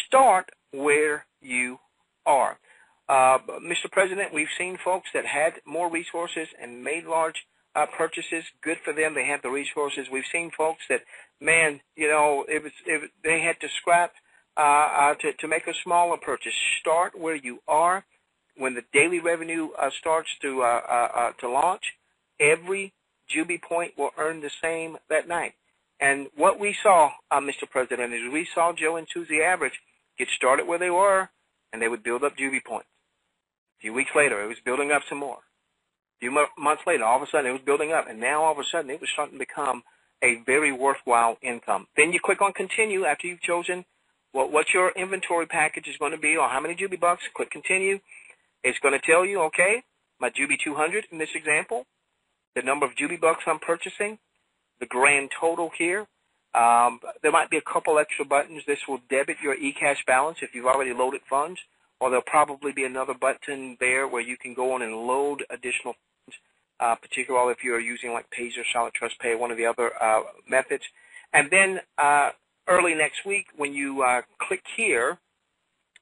start where you are. Mr. President, we've seen folks that had more resources and made large purchases. Good for them. They had the resources. We've seen folks that, man, you know, they had to scrap to make a smaller purchase. Start where you are. When the daily revenue starts to launch, every Juby point will earn the same that night. And what we saw, Mr. President, is we saw Joe and Susie Average get started where they were, and they would build up Juby points. A few weeks later, it was building up some more. A few months later, all of a sudden, it was building up, and now all of a sudden, it was starting to become a very worthwhile income. Then you click on Continue after you've chosen what your inventory package is going to be or how many Juby bucks. Click Continue. It's going to tell you, okay, my Juby 200 in this example, the number of Juby bucks I'm purchasing, the grand total here. There might be a couple extra buttons. This will debit your eCash balance if you've already loaded funds, or there'll probably be another button there where you can go on and load additional funds, particularly if you're using like Pazer, Solid Trust Pay, one of the other methods. And then early next week, when you click here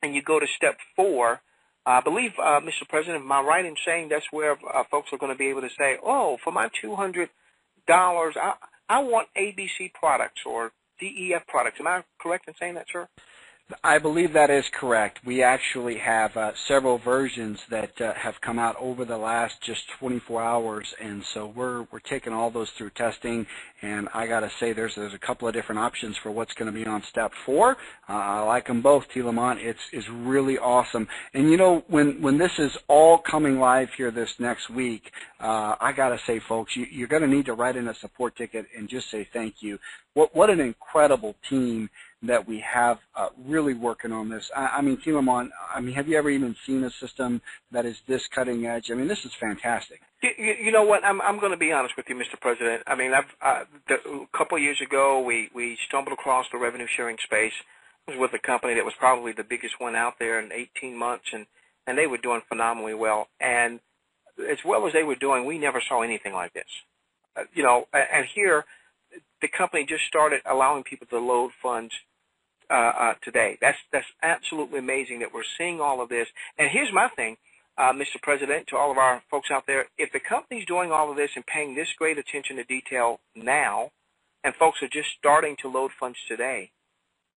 and you go to step 4, I believe, Mr. President, am I right in saying that's where folks are going to be able to say, oh, for my $200, I want ABC products or DEF products. Am I correct in saying that, sir? I believe that is correct. We actually have several versions that have come out over the last just 24 hours, and so we're taking all those through testing. And I got to say, there's a couple of different options for what's going to be on step 4. I like them both, T. Lamont. It's really awesome. And you know, when this is all coming live here this next week, I got to say, folks, you're going to need to write in a support ticket and just say thank you. What an incredible team that we have really working on this. I mean, T. Lamont, have you ever even seen a system that is this cutting edge? I mean, this is fantastic. You know what? I'm going to be honest with you, Mr. President. I mean, a couple of years ago, we stumbled across the revenue sharing space. It was with a company that was probably the biggest one out there in 18 months, and they were doing phenomenally well. And as well as they were doing, we never saw anything like this. You know, and here, the company just started allowing people to load funds today. That's absolutely amazing that we're seeing all of this. And here's my thing, Mr. President, to all of our folks out there, if the company's doing all of this and paying this great attention to detail now, and folks are just starting to load funds today,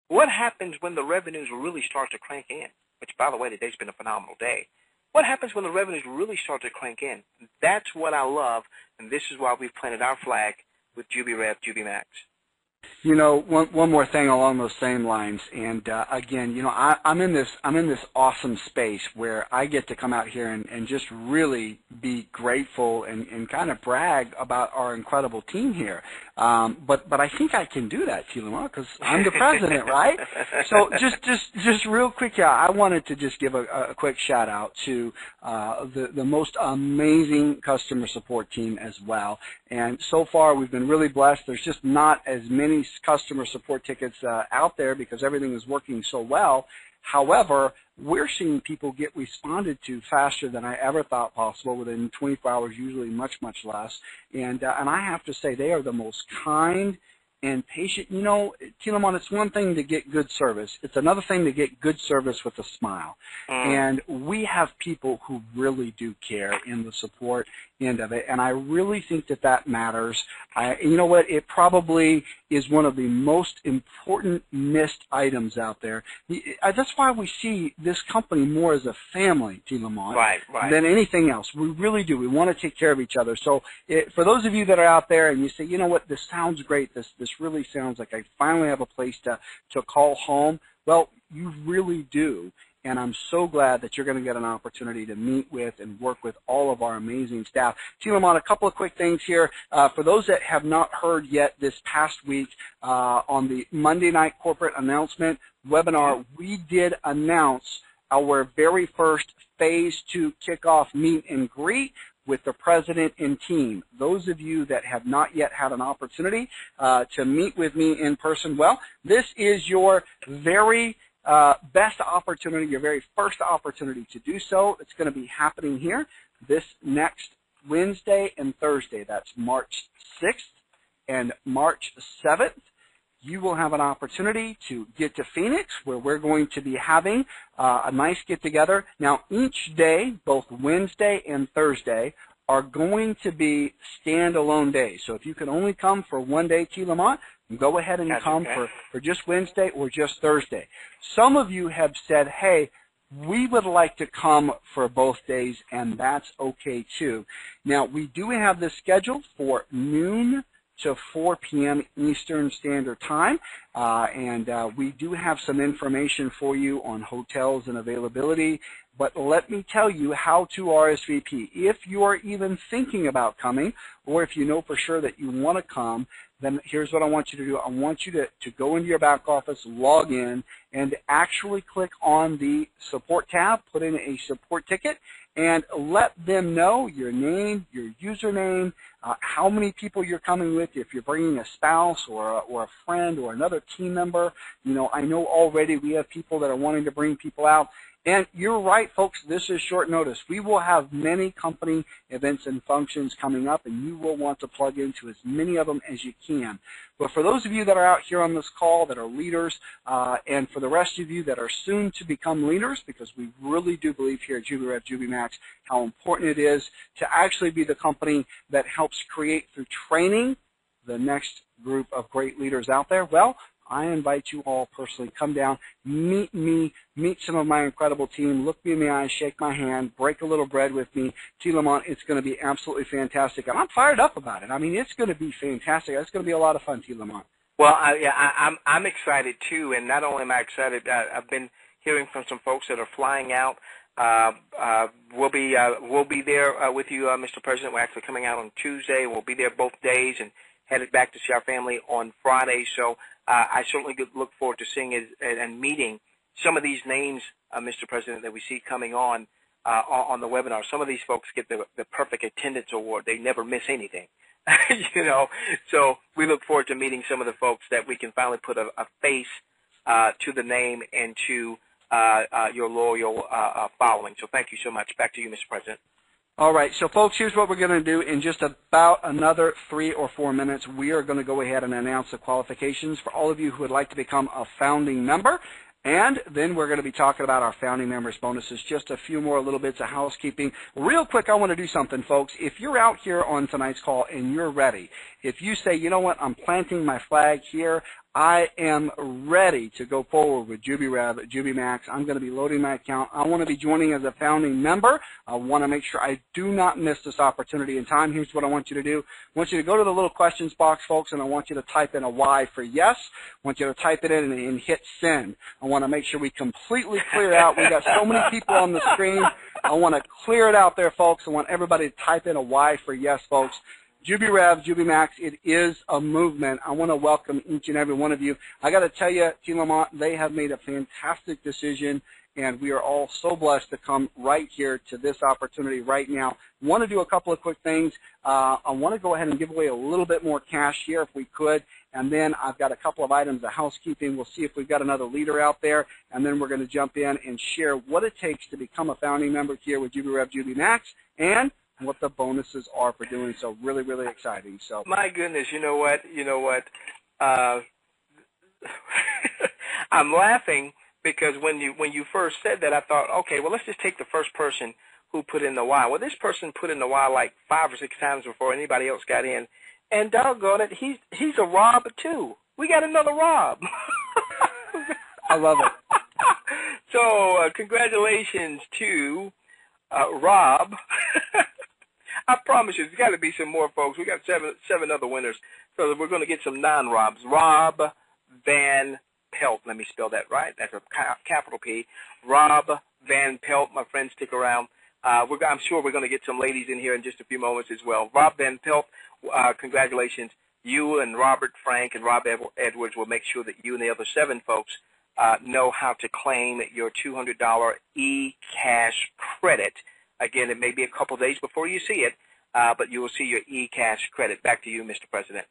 what happens when the revenues really start to crank in? Which, by the way, today's been a phenomenal day. What happens when the revenues really start to crank in? That's what I love, and this is why we've planted our flag with JubiRev, Juby Max. You know, one more thing along those same lines, and again, you know, I'm in this awesome space where I get to come out here and just really be grateful and kind of brag about our incredible team here. But I think I can do that, T. Lamont, because I'm the president, right? So just real quick, yeah, I wanted to just give a quick shout out to the most amazing customer support team as well. And so far, we've been really blessed. There's just not as many customer support tickets out there because everything is working so well. However, we're seeing people get responded to faster than I ever thought possible, within 24 hours, usually much, much less. And I have to say, they are the most kind and patient. You know, Tilamon, it's one thing to get good service. It's another thing to get good service with a smile. And we have people who really do care in the support end of it, and I really think that matters. You know what? It probably is one of the most important missed items out there. That's why we see this company more as a family, Tilamon, right. than anything else. We really do. We want to take care of each other. So for those of you that are out there and you say, you know what, this sounds great. This really sounds like I finally have a place to call home. Well, you really do. And I'm so glad that you're going to get an opportunity to meet with and work with all of our amazing staff. Tilamon, a couple of quick things here. For those that have not heard yet, this past week on the Monday night corporate announcement webinar, we did announce our very first Phase 2 kickoff meet and greet with the president and team. Those of you that have not yet had an opportunity to meet with me in person, well, this is your very best opportunity, your very first opportunity to do so. It's going to be happening here this next Wednesday and Thursday. That's March 6th and March 7th. You will have an opportunity to get to Phoenix, where we're going to be having a nice get-together. Now, each day, both Wednesday and Thursday, are going to be standalone days. So if you can only come for one day, Tilamon, go ahead and come for just Wednesday or just Thursday. Some of you have said, hey, we would like to come for both days, and that's okay too. Now, we do have this scheduled for noon to 4 p.m. Eastern Standard Time, and we do have some information for you on hotels and availability. But let me tell you how to RSVP. If you are even thinking about coming, or if you know for sure that you want to come, then here's what I want you to do. I want you to go into your back office, log in, and actually click on the support tab, put in a support ticket, and let them know your name, your username, how many people you're coming with, if you're bringing a spouse or a friend or another team member. You know, I know already we have people that are wanting to bring people out. And you're right, folks, this is short notice. We will have many company events and functions coming up, and you will want to plug into as many of them as you can. But for those of you that are out here on this call that are leaders, and for the rest of you that are soon to become leaders, because we really do believe here at JubiRev, JubiMax, how important it is to actually be the company that helps create through training the next group of great leaders out there, well, I invite you all personally, come down, meet me, meet some of my incredible team, look me in the eyes, shake my hand, break a little bread with me. Tilamon, it's going to be absolutely fantastic. And I'm fired up about it. I mean, it's going to be fantastic. It's going to be a lot of fun, Tilamon. Well, I'm excited too, and not only am I excited, I've been hearing from some folks that are flying out. We'll be there with you, Mr. President. We're actually coming out on Tuesday. We'll be there both days and headed back to see our family on Friday. So I certainly look forward to seeing it and meeting some of these names, Mr. President, that we see coming on the webinar. Some of these folks get the Perfect Attendance Award. They never miss anything, you know. So we look forward to meeting some of the folks that we can finally put a face to the name and to your loyal following. So thank you so much. Back to you, Mr. President. All right, so folks, here's what we're going to do. In just about another 3 or 4 minutes, we are going to go ahead and announce the qualifications for all of you who would like to become a founding member. And then we're going to be talking about our founding members bonuses, just a few more little bits of housekeeping. Real quick, I want to do something, folks. If you're out here on tonight's call and you're ready, if you say, you know what, I'm planting my flag here, I am ready to go forward with JubiRev, JubiMax. I'm going to be loading my account. I want to be joining as a founding member. I want to make sure I do not miss this opportunity in time. Here's what I want you to do. I want you to go to the little questions box, folks, and I want you to type in a Y for yes. I want you to type it in and hit send. I want to make sure we completely clear out. We've got so many people on the screen. I want to clear it out there, folks. I want everybody to type in a Y for yes, folks. JubiRev, JubiMax, it is a movement. I want to welcome each and every one of you. I got to tell you, Tilamon, they have made a fantastic decision, and we are all so blessed to come right here to this opportunity right now. I want to do a couple of quick things. I want to go ahead and give away a little bit more cash here if we could, and then I've got a couple of items of housekeeping. We'll see if we've got another leader out there, and then we're going to jump in and share what it takes to become a founding member here with JubiRev, JubiMax, and what the bonuses are for doing so. Really, really exciting. So, my goodness, you know what? I'm laughing because when you first said that, I thought, okay, well, let's just take the first person who put in the Y. Well, this person put in the Y like 5 or 6 times before anybody else got in, and doggone it, he's a Rob too. We got another Rob. I love it. So congratulations to Rob. I promise you, there's got to be some more folks. We got seven other winners, so we're going to get some non-Robs. Rob Van Pelt. Let me spell that right. That's a capital P. Rob Van Pelt. My friends, stick around. I'm sure we're going to get some ladies in here in just a few moments as well. Rob Van Pelt, congratulations. You and Robert Frank and Rob Edwards will make sure that you and the other 7 folks know how to claim your $200 e-cash credit. Again, it may be a couple days before you see it, but you will see your e-cash credit. Back to you, Mr. President.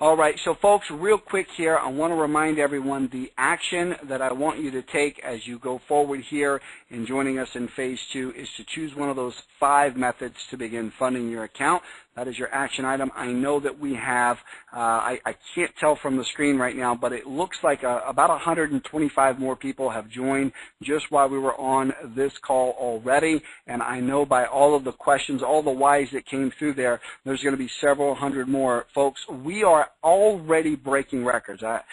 All right, so folks, real quick here, I want to remind everyone the action that I want you to take as you go forward here in joining us in Phase 2 is to choose one of those 5 methods to begin funding your account. That is your action item. I know that we have, I can't tell from the screen right now, but it looks like about 125 more people have joined just while we were on this call already. And I know by all of the questions, all the whys that came through there, there's going to be several hundred more. Folks, we are already breaking records. I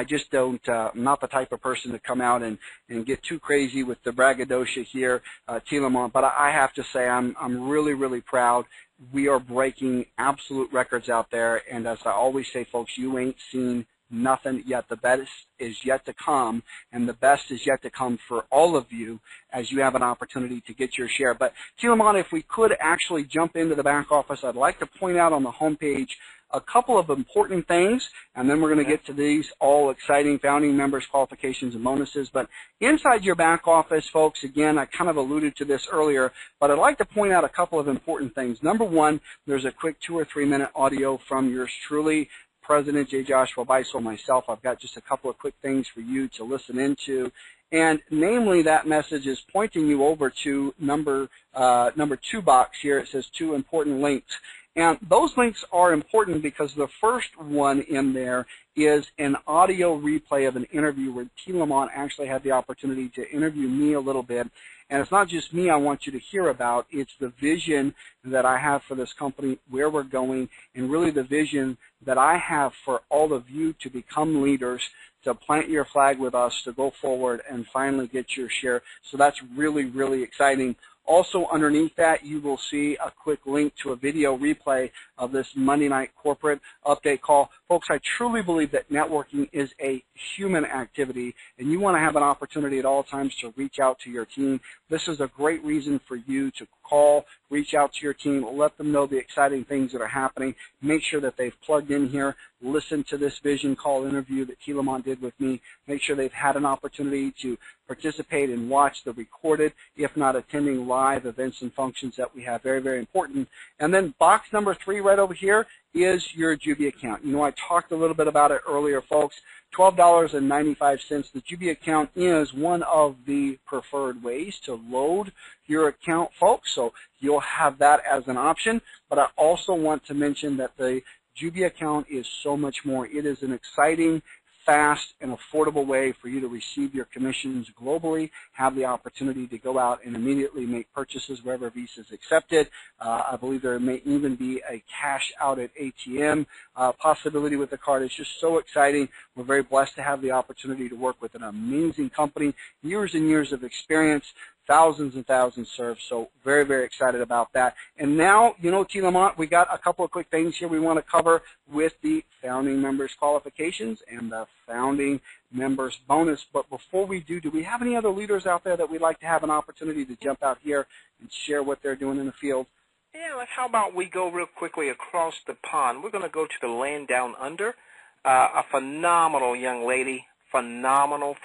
just don't, I'm not the type of person to come out and get too crazy with the braggadocio here, Tilamont, but I have to say I'm really, really proud. We are breaking absolute records out there, and as I always say, folks, you ain't seen nothing yet. The best is yet to come, and the best is yet to come for all of you as you have an opportunity to get your share. But, Tilamont, if we could actually jump into the back office, I'd like to point out on the homepage a couple of important things, and then we're going to get to these all exciting founding members, qualifications, and bonuses. But inside your back office, folks, again, I kind of alluded to this earlier, but I'd like to point out a couple of important things. Number one, there's a quick 2 or 3 minute audio from yours truly, President J. Joshua Beisel, myself. I've got just a couple of quick things for you to listen into. And namely, that message is pointing you over to number 2 box here. It says 2 important links. And those links are important because the first one in there is an audio replay of an interview where Tilamont actually had the opportunity to interview me a little bit. And it's not just me I want you to hear about. It's the vision that I have for this company, where we're going, and really the vision that I have for all of you to become leaders, to plant your flag with us, to go forward and finally get your share. So that's really, really exciting. Also underneath that, you will see a quick link to a video replay of this Monday night corporate update call. Folks, I truly believe that networking is a human activity, and you want to have an opportunity at all times to reach out to your team. This is a great reason for you to call, reach out to your team, let them know the exciting things that are happening, make sure that they've plugged in here, listen to this vision call interview that Tilamont did with me, make sure they've had an opportunity to participate and watch the recorded, if not attending live events and functions that we have. Very, very important. And then box number 3 right over here is your Jubi account. You know, I talked a little bit about it earlier, folks. $12.95. The Jubi account is one of the preferred ways to load your account, folks, so you'll have that as an option. But I also want to mention that the Jubi account is so much more. It is an exciting, fast, and affordable way for you to receive your commissions globally, have the opportunity to go out and immediately make purchases wherever Visa is accepted. I believe there may even be a cash out at ATM possibility with the card. It's just so exciting. We're very blessed to have the opportunity to work with an amazing company, years and years of experience, thousands and thousands served, so very, very excited about that. And now, you know, Tilamont, we got a couple of quick things here we want to cover with the founding members qualifications and the founding members bonus. But before we do we have any other leaders out there that we'd like to have an opportunity to jump out here and share what they're doing in the field? Yeah, how about we go real quickly across the pond? We're going to go to the land down under. A phenomenal young lady, phenomenal.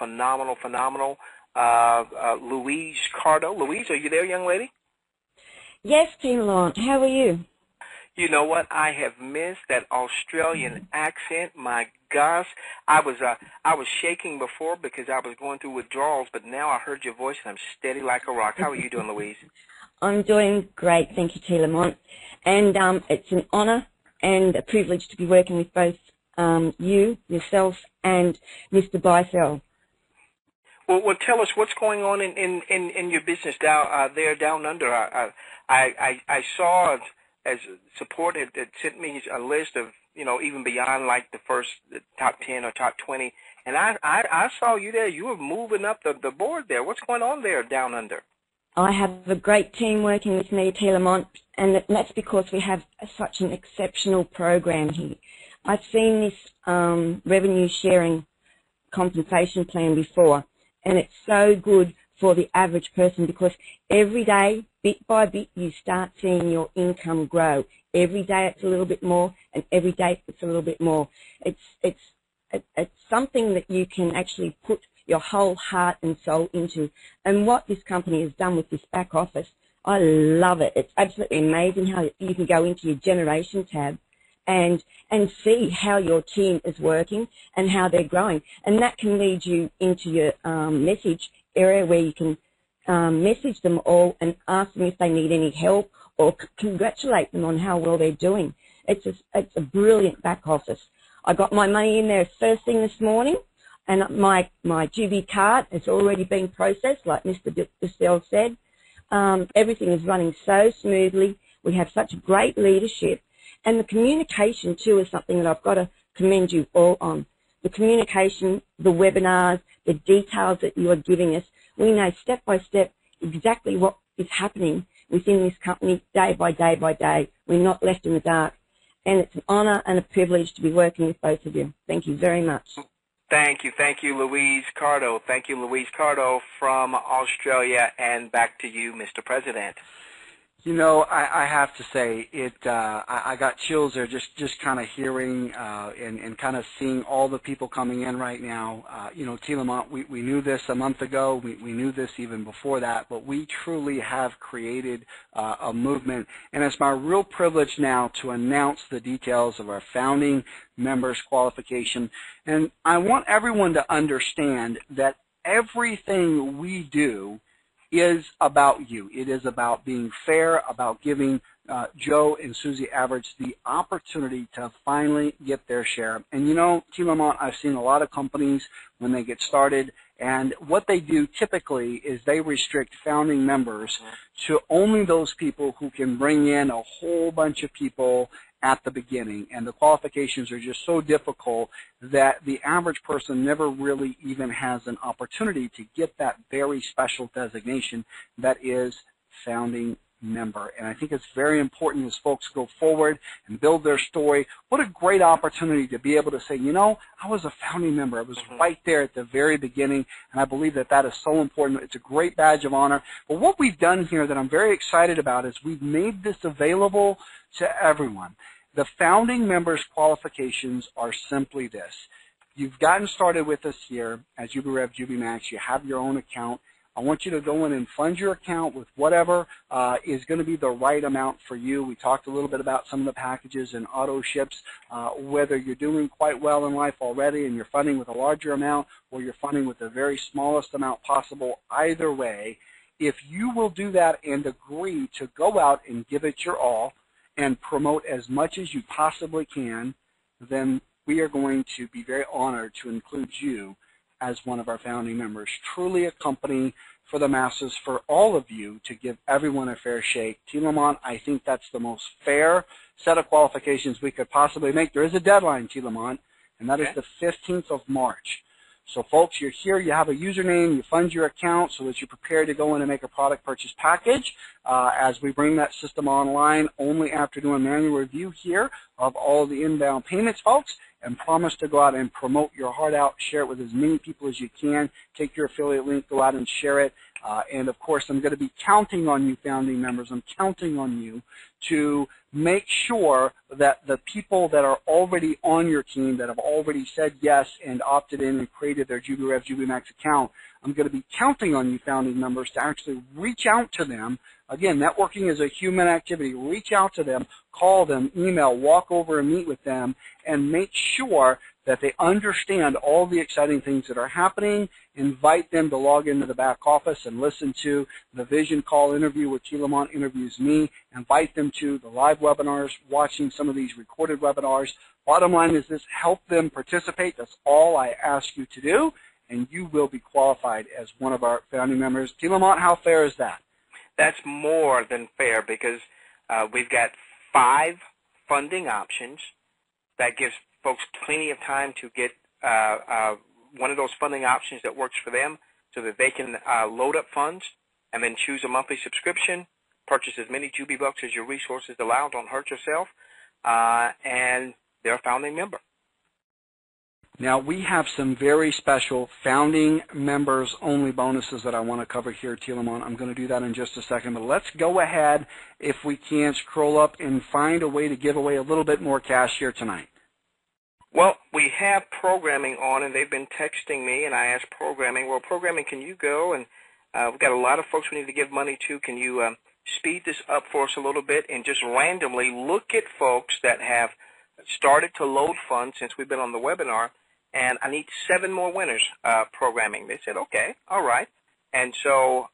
Louise Cardo. Louise, are you there, young lady? Yes, Tilamont. How are you? You know what? I have missed that Australian accent. My gosh, I was shaking before because I was going through withdrawals, but now I heard your voice and I'm steady like a rock. How are you doing, Louise? I'm doing great, thank you, Tilamont. And it's an honour and a privilege to be working with both you, yourself, and Mr. Bicel. Well, tell us what's going on in your business down under. I saw as support had sent me a list of, even beyond like the top 10 or top 20, and I saw you there. You were moving up the board there. What's going on there down under? I have a great team working with me, T. Lamont, and that's because we have such an exceptional program here. I've seen this revenue sharing compensation plan before, and it's so good for the average person because every day, bit by bit, you start seeing your income grow. Every day it's a little bit more, and every day it's a little bit more. It's something that you can actually put your whole heart and soul into. And what this company has done with this back office, I love it. It's absolutely amazing how you can go into your generation tab and see how your team is working and how they're growing. And that can lead you into your message area where you can message them all and ask them if they need any help or congratulate them on how well they're doing. It's a brilliant back office. I got my money in there first thing this morning, and my Jubi card has already been processed, like Mr. Bissell said. Everything is running so smoothly. We have such great leadership. And the communication, too, is something that I've got to commend you all on. The communication, the webinars, the details that you are giving us. We know step by step exactly what is happening within this company day by day by day. We're not left in the dark. And it's an honor and a privilege to be working with both of you. Thank you very much. Thank you, Louise Cardo. Thank you, Louise Cardo from Australia, and back to you, Mr. President. I have to say I got chills there just kind of hearing and kind of seeing all the people coming in right now. T. Lamont, we knew this a month ago. We knew this even before that, but we truly have created a movement. And it's my real privilege now to announce the details of our founding members qualification. And I want everyone to understand that everything we do is about you. It is about being fair, about giving Joe and Susie Average the opportunity to finally get their share. And T. Lamont, I've seen a lot of companies when they get started, and what they do typically is they restrict founding members to only those people who can bring in a whole bunch of people at the beginning, and the qualifications are just so difficult that the average person never really even has an opportunity to get that very special designation that is founding member. And I think it's very important as folks go forward and build their story. What a great opportunity to be able to say, I was a founding member. I was right there at the very beginning, and I believe that is so important. It's a great badge of honor. But what we've done here that I'm very excited about is we've made this available to everyone. The founding members qualifications are simply this. You've gotten started with us here at JubiRev, JubiMax. You have your own account. I want you to go in and fund your account with whatever is going to be the right amount for you. We talked a little bit about some of the packages and auto ships, whether you're doing quite well in life already and you're funding with a larger amount or you're funding with the very smallest amount possible. Either way, if you will do that and agree to go out and give it your all and promote as much as you possibly can, then we are going to be very honored to include you as one of our founding members. Truly a company for the masses, for all of you, to give everyone a fair shake. T. Lamont, I think that's the most fair set of qualifications we could possibly make. There is a deadline, T. Lamont, and that is the 15th of March. So, folks, you're here, you have a username, you fund your account so that you're prepared to go in and make a product purchase package as we bring that system online only after doing a manual review here of all the inbound payments, folks, and promise to go out and promote your heart out, share it with as many people as you can, take your affiliate link, go out and share it. And, of course, I'm going to be counting on you, founding members. I'm counting on you to make sure that the people that are already on your team, that have already said yes and opted in and created their JubiRev, JubiMax account, I'm going to be counting on you, founding members, to actually reach out to them. Again, networking is a human activity. Reach out to them, call them, email, walk over and meet with them, and make sure that they understand all the exciting things that are happening. Invite them to log into the back office and listen to the Vision Call interview where T. Lamont interviews me. Invite them to the live webinars, watching some of these recorded webinars. Bottom line is this: help them participate. That's all I ask you to do, and you will be qualified as one of our founding members. T. Lamont, how fair is that? That's more than fair because we've got 5 funding options. That gives folks plenty of time to get one of those funding options that works for them so that they can load up funds and then choose a monthly subscription, purchase as many JubiBucks as your resources allow, don't hurt yourself, and they're a founding member. Now, we have some very special founding members only bonuses that I want to cover here, T. Lamont. I'm going to do that in just a second, but let's go ahead, if we can, scroll up and find a way to give away a little bit more cash here tonight. Well, we have programming on, and they've been texting me, and I asked programming, well, programming, can you go? And we've got a lot of folks we need to give money to. Can you speed this up for us a little bit and just randomly look at folks that have started to load funds since we've been on the webinar, and I need 7 more winners programming. They said, okay, all right. And so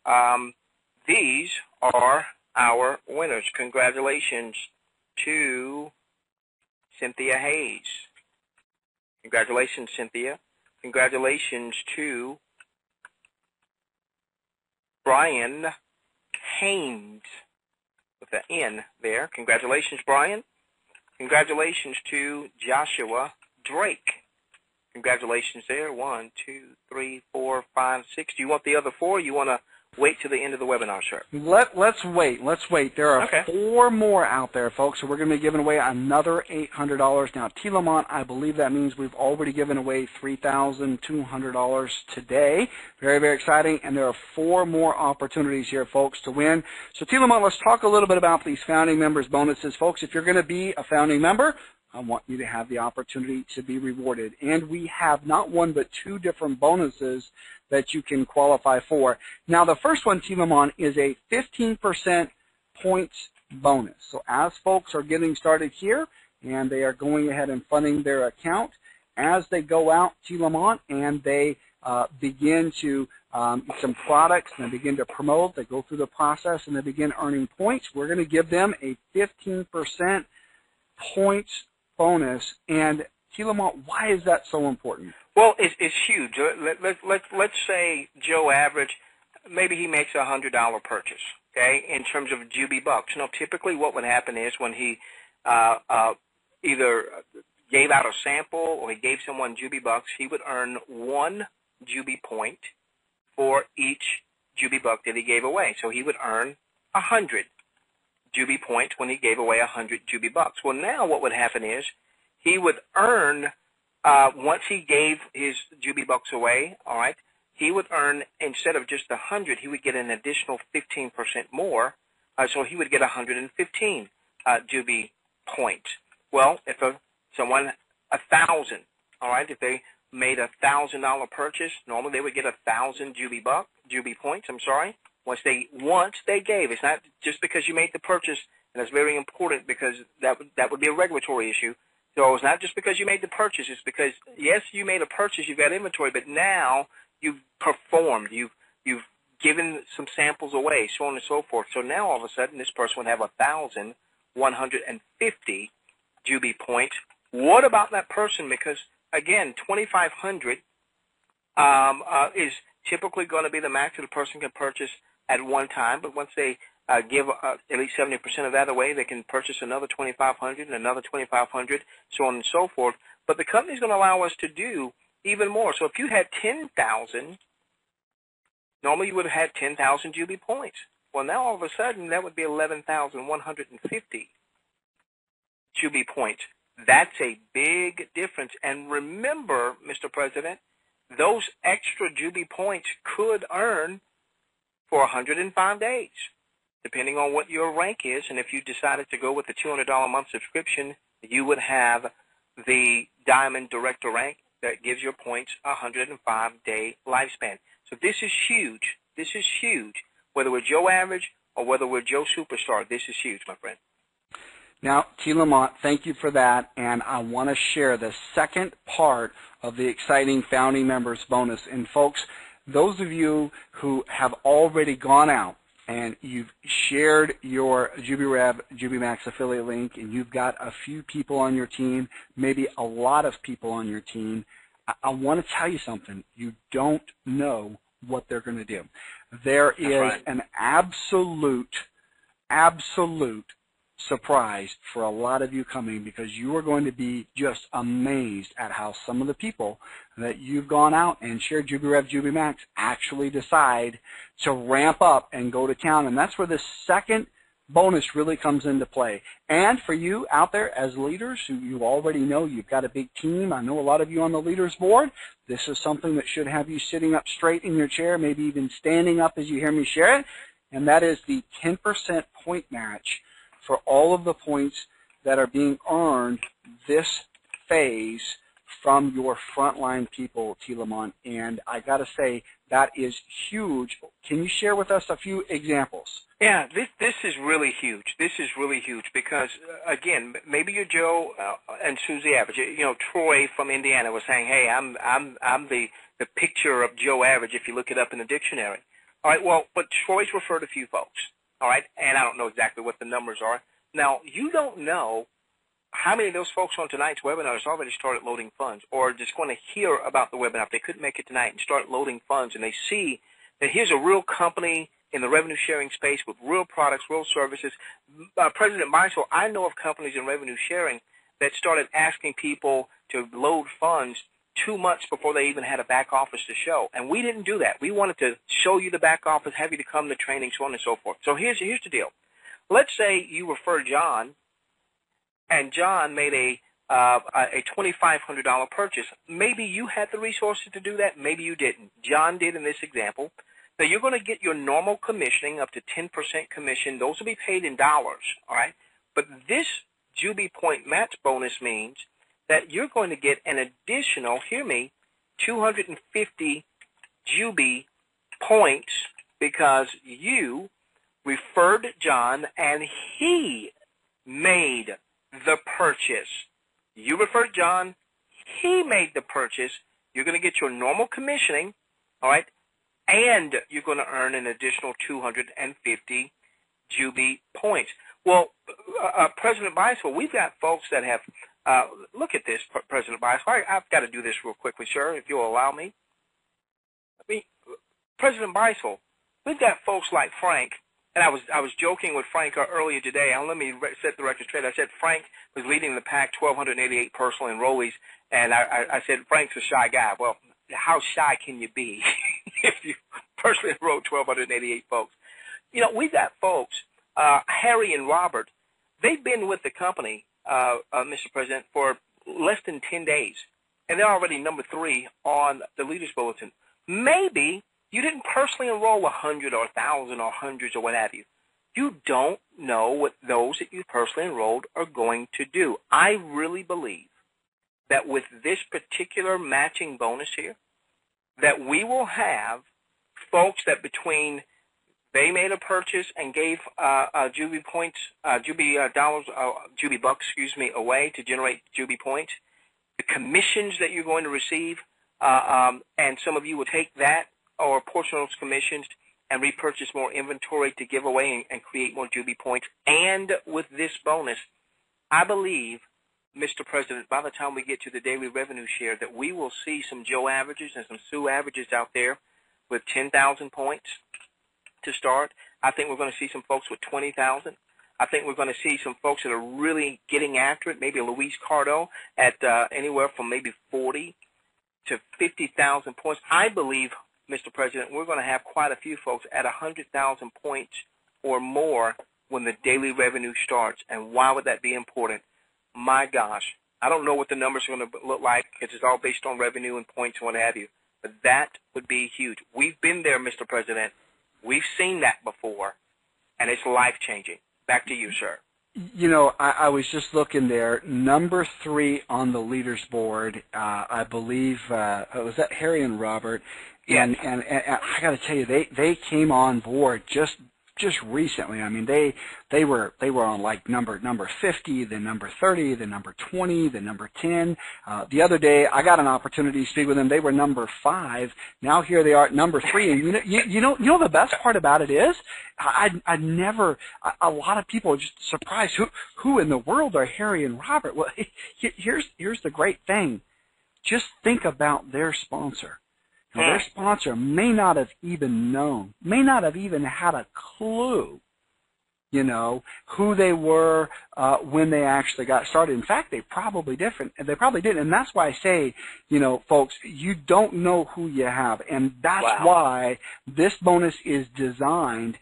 these are our winners. Congratulations to Cynthia Hayes. Congratulations, Cynthia. Congratulations to Brian Haynes with the N there. Congratulations, Brian. Congratulations to Joshua Drake. Congratulations there. 1, 2, 3, 4, 5, 6. Do you want the other 4? Or you want to wait till the end of the webinar, sir? Let's wait. Let's wait. There are 4 more out there, folks, so we're going to be giving away another $800. Now, T. Lamont, I believe that means we've already given away $3,200 today. Very, very exciting, and there are 4 more opportunities here, folks, to win. So, T. Lamont, let's talk a little bit about these founding members bonuses. Folks, if you're going to be a founding member, I want you to have the opportunity to be rewarded. And we have not 1 but 2 different bonuses that you can qualify for. Now, the first one, T. Lamont, is a 15% points bonus. So as folks are getting started here and they are going ahead and funding their account, as they go out, T. Lamont, and they begin to some products and they begin to promote, they go through the process and they begin earning points, we're going to give them a 15% points bonus. And T. Lamont, why is that so important? Well, it's huge. Let's say Joe Average, maybe he makes a $100 purchase, okay, in terms of JubiBucks. Now, typically what would happen is when he either gave out a sample or he gave someone JubiBucks, he would earn 1 Jubi point for each JubiBuck that he gave away. So he would earn 100 Jubi points when he gave away 100 JubiBucks. Well, now what would happen is he would earn, once he gave his JubiBucks away, all right, he would earn, instead of just 100, he would get an additional 15% more, so he would get 115 Jubi points. Well, if someone, 1,000, all right, if they made a $1,000 purchase, normally they would get 1,000 Jubi points, I'm sorry. Once they gave, it's not just because you made the purchase, and that's very important because that would be a regulatory issue. So it's not just because you made the purchase, it's because, yes, you made a purchase, you've got inventory, but now you've performed, you've given some samples away, so on and so forth. So now all of a sudden this person would have 1,150 Jubi points. What about that person? Because again, 2,500 is typically going to be the max that a person can purchase at one time, but once they give at least 70% of that away, they can purchase another 2,500 and another 2,500, so on and so forth. But the company is going to allow us to do even more. So if you had 10,000, normally you would have had 10,000 Jubi points. Well, now all of a sudden that would be 11,150 Jubi points. That's a big difference. And remember, Mr. President, those extra Jubi points could earn for 105 days, depending on what your rank is. And if you decided to go with the $200 a month subscription, you would have the Diamond Director rank that gives your points a 105-day lifespan. So this is huge. This is huge. Whether we're Joe Average or whether we're Joe Superstar, this is huge, my friend. Now, T. Lamont, thank you for that, and I want to share the second part of the exciting founding members bonus. And folks, those of you who have already gone out and you've shared your JubiRev, JubiMax affiliate link, and you've got a few people on your team, maybe a lot of people on your team, I want to tell you something. You don't know what they're going to do. There is an absolute surprise for a lot of you coming, because you are going to be just amazed at how some of the people that you've gone out and shared JubiRev, JubiMax actually decide to ramp up and go to town. And that's where the second bonus really comes into play. And for you out there as leaders who you already know you've got a big team, I know a lot of you on the leaders board, this is something that should have you sitting up straight in your chair, maybe even standing up as you hear me share it, and that is the 10% point match for all of the points that are being earned this phase from your frontline people, T. Lamont. And I got to say, that is huge. Can you share with us a few examples? Yeah, this is really huge. This is really huge because, again, maybe you're Joe and Susie Average. You know, Troy from Indiana was saying, hey, I'm the picture of Joe Average if you look it up in the dictionary. All right, well, but Troy's referred a few folks. All right, and I don't know exactly what the numbers are. Now, you don't know how many of those folks on tonight's webinar has already started loading funds or just going to hear about the webinar if they couldn't make it tonight and start loading funds, and they see that here's a real company in the revenue sharing space with real products, real services. President Meisel, I know of companies in revenue sharing that started asking people to load funds 2 months before they even had a back office to show. And we didn't do that. We wanted to show you the back office, have you to come to training, so on and so forth. So here's the deal. Let's say you refer John, and John made a $2,500 purchase. Maybe you had the resources to do that. Maybe you didn't. John did in this example. Now, you're going to get your normal commissioning up to 10% commission. Those will be paid in dollars, all right? But this Jubi Point Match bonus means that you're going to get an additional, hear me, 250 Jubi points because you referred John and he made the purchase. You referred John, he made the purchase. You're going to get your normal commissioning, all right, and you're going to earn an additional 250 Jubi points. Well, President Beisel, we've got folks that have, look at this, President Beisel. I've got to do this real quickly, sir, if you'll allow me. President Beisel, we've got folks like Frank, and I was joking with Frank earlier today. Let me set the record straight. I said Frank was leading the pack, 1,288 personal enrollees, and I said Frank's a shy guy. Well, how shy can you be if you personally enrolled 1,288 folks? You know, we've got folks, Harry and Robert, they've been with the company, Mr. President, for less than 10 days, and they're already number 3 on the Leaders Bulletin. Maybe you didn't personally enroll 100 or 1,000 or hundreds or what have you. You don't know what those that you personally enrolled are going to do. I really believe that with this particular matching bonus here, that we will have folks that between they made a purchase and gave Jubi points, Jubi dollars, Jubi bucks, away to generate Jubi points, the commissions that you're going to receive, and some of you will take that or a portion of those commissions and repurchase more inventory to give away and create more Jubi points. And with this bonus, I believe, Mr. President, by the time we get to the daily revenue share, that we will see some Joe averages and some Sue averages out there with 10,000 points to start. I think we're going to see some folks with 20,000. I think we're going to see some folks that are really getting after it, maybe a Luis Cardo at anywhere from maybe 40 to 50,000 points. I believe, Mr. President, we're going to have quite a few folks at 100,000 points or more when the daily revenue starts. And why would that be important? My gosh, I don't know what the numbers are going to look like because it's all based on revenue and points and what have you. But that would be huge. We've been there, Mr. President. We've seen that before, and it's life-changing. Back to you, sir. You know, I was just looking there. Number 3 on the leaders board, I believe, was that Harry and Robert? Yes. And I got to tell you, they came on board just just recently. I mean, they were on like number 50, then number 30, then number 20, then number 10. The other day, I got an opportunity to speak with them. They were number 5. Now here they are at number 3. And you know the best part about it is, I'd never. A lot of people are just surprised. Who in the world are Harry and Robert? Well, here's the great thing. Just think about their sponsor. Now, their sponsor may not have even known, may not have even had a clue, who they were when they actually got started. In fact, they probably didn't. And that's why I say, folks, you don't know who you have. And that's why this bonus is designed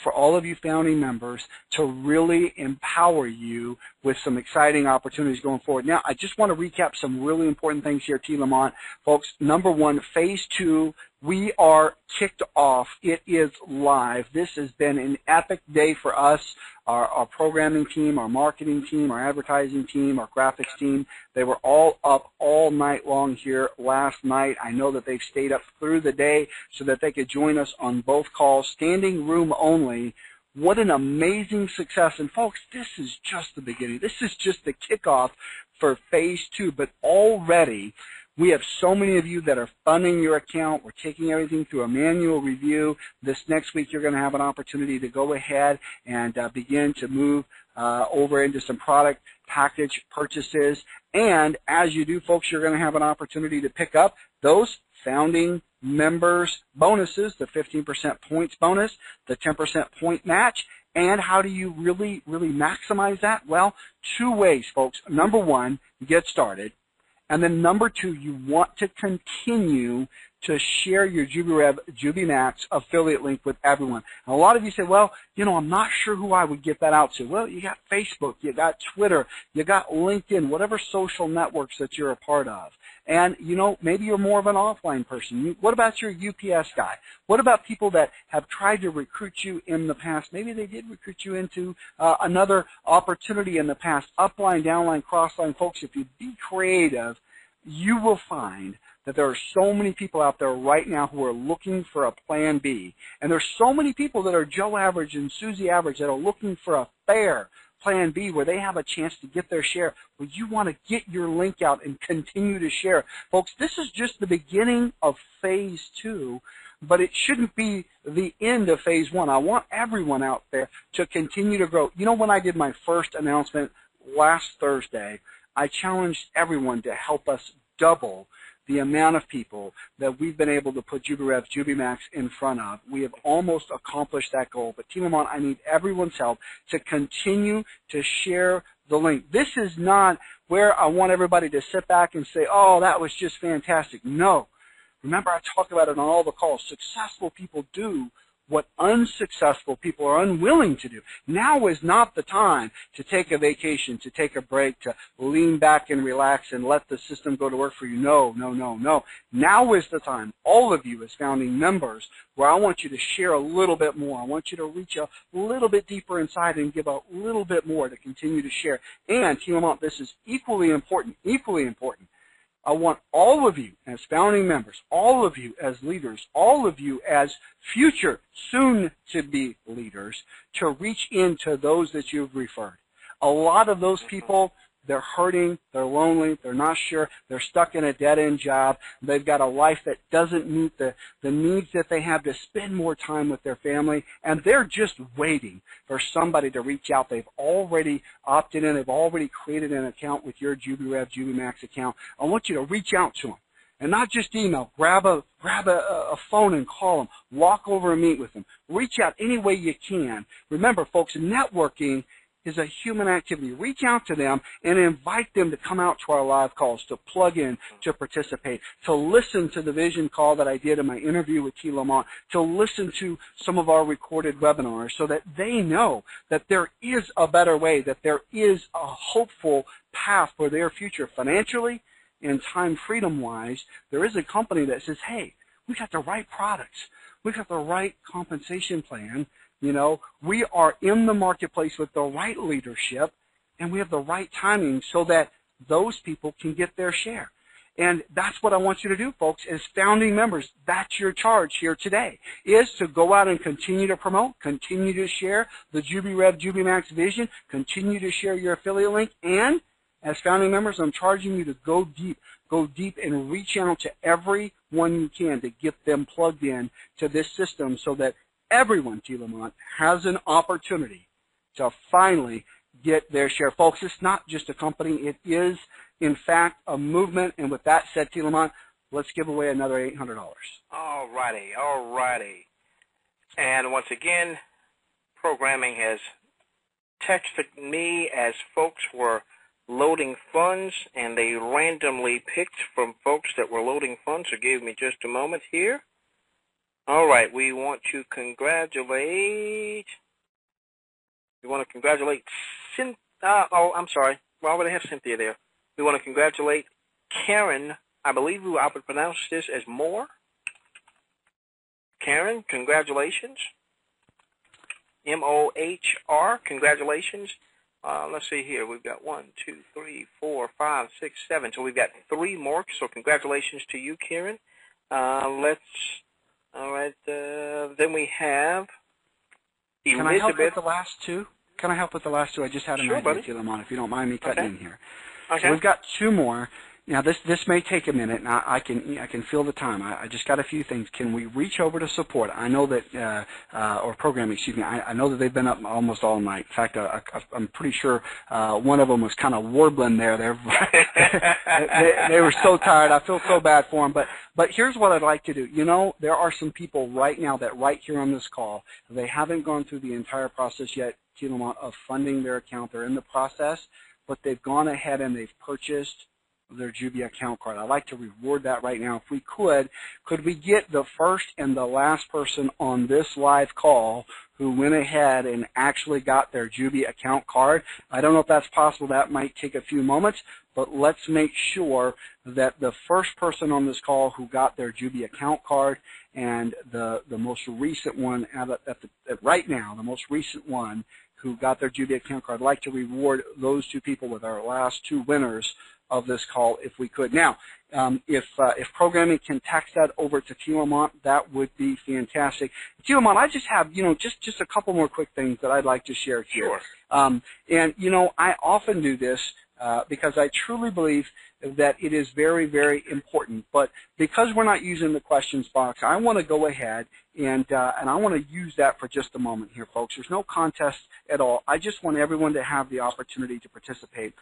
for all of you founding members to really empower you with some exciting opportunities going forward. Now, I just want to recap some really important things here, T. Lamont. Folks, number 1, phase 2, we are kicked off. It is live. This has been an epic day for us, our programming team, our marketing team, our advertising team, our graphics team. They were all up all night long here last night. I know that they've stayed up through the day so that they could join us on both calls, standing room only. What an amazing success. And folks, this is just the beginning. This is just the kickoff for phase 2, but already we have so many of you that are funding your account. We're taking everything through a manual review. This next week, you're going to have an opportunity to go ahead and begin to move over into some product package purchases. And as you do, folks, you're going to have an opportunity to pick up those founding members bonuses, the 15% points bonus, the 10% point match. And how do you really maximize that? Well, 2 ways, folks. Number 1, get started. And then number 2, you want to continue to share your JubiRev JubiMax affiliate link with everyone. And a lot of you say, well, I'm not sure who I would get that out to. Well, you got Facebook, you got Twitter, you got LinkedIn, whatever social networks that you're a part of. And, maybe you're more of an offline person. What about your UPS guy? What about people that have tried to recruit you in the past? Maybe they did recruit you into another opportunity in the past. Upline, downline, crossline. Folks, if you be creative, you will find that there are so many people out there right now who are looking for a plan B. And there's so many people that are Joe Average and Susie Average that are looking for a fair plan B where they have a chance to get their share. Well, you want to get your link out and continue to share. Folks, this is just the beginning of phase 2, but it shouldn't be the end of phase 1. I want everyone out there to continue to grow. When I did my first announcement last Thursday, I challenged everyone to help us double the amount of people that we've been able to put JubiRev, JubiMax in front of. We have almost accomplished that goal. But Team Lamont, I need everyone's help to continue to share the link. This is not where I want everybody to sit back and say, oh, that was just fantastic. No. Remember, I talk about it on all the calls. Successful people do what unsuccessful people are unwilling to do. Now is not the time to take a vacation, to take a break, to lean back and relax and let the system go to work for you. No. Now is the time, all of you as founding members, where I want you to share a little bit more. I want you to reach a little bit deeper inside and give a little bit more to continue to share. And, Team Lamont, this is equally important. I want all of you as founding members, all of you as leaders, all of you as future soon-to-be leaders to reach into those that you've referred. A lot of those people, they're hurting, they're lonely, they're not sure, they're stuck in a dead-end job, they've got a life that doesn't meet the needs that they have to spend more time with their family, and they're just waiting for somebody to reach out. They've already opted in, they've already created an account with your JubiRev, JubiMax account. I want you to reach out to them. And not just email, grab a phone and call them, walk over and meet with them. Reach out any way you can. Remember, folks, networking is a human activity. Reach out to them and invite them to come out to our live calls, to plug in, to participate, to listen to the vision call that I did in my interview with T. Lamont, to listen to some of our recorded webinars so that they know that there is a better way, that there is a hopeful path for their future financially and time freedom-wise. There is a company that says, hey, we got the right products. We got the right compensation plan. We are in the marketplace with the right leadership, and we have the right timing so that those people can get their share. And that's what I want you to do, folks, as founding members. That's your charge here today, is to go out and continue to promote, continue to share the JubiRev, JubiMax vision, continue to share your affiliate link, and as founding members, I'm charging you to go deep and reach out to everyone you can to get them plugged in to this system so that everyone, T. Lamont, has an opportunity to finally get their share. Folks, it's not just a company. It is, in fact, a movement. And with that said, T. Lamont, let's give away another $800. All righty. And once again, programming has texted me as folks were loading funds, and they randomly picked from folks that were loading funds, so give me just a moment here. All right, we want to congratulate I'm sorry. Why would I have Cynthia there? We want to congratulate Karen. I believe I would pronounce this as Moore. Karen, congratulations. M-O-H-R, congratulations. Let's see here. We've got 1, 2, 3, 4, 5, 6, 7. So we've got 3 more. So congratulations to you, Karen. All right. Then we have Elizabeth. Can I help with the last two? I just had an idea, T. Lamont, if you don't mind me cutting in here. Okay. So we've got 2 more. Now, this may take a minute, and I can feel the time. I just got a few things. Can we reach over to support? I know that, or programming, excuse me, I know that they've been up almost all night. In fact, I'm pretty sure one of them was kind of warbling there. They were so tired. I feel so bad for them. But here's what I'd like to do. You know, there are some people right now that right here on this call, they haven't gone through the entire process yet, T. Lamont, of funding their account. They're in the process, but they've gone ahead and they've purchased their Jubi account card. I'd like to reward that right now. If we could we get the first and the last person on this live call who went ahead and actually got their Jubi account card? I don't know if that's possible. That might take a few moments, but let's make sure that the first person on this call who got their Jubi account card and the most recent one right now, the most recent one who got their Jubi account card, I'd like to reward those 2 people with our last 2 winners of this call if we could. Now, if programming can text that over to T. Lamont, that would be fantastic. T. Lamont, I just have, just a couple more quick things that I'd like to share here. Sure. And, I often do this because I truly believe that it is very, very important. But because we're not using the questions box, I want to go ahead and I want to use that for just a moment here, folks. There's no contest at all. I just want everyone to have the opportunity to participate.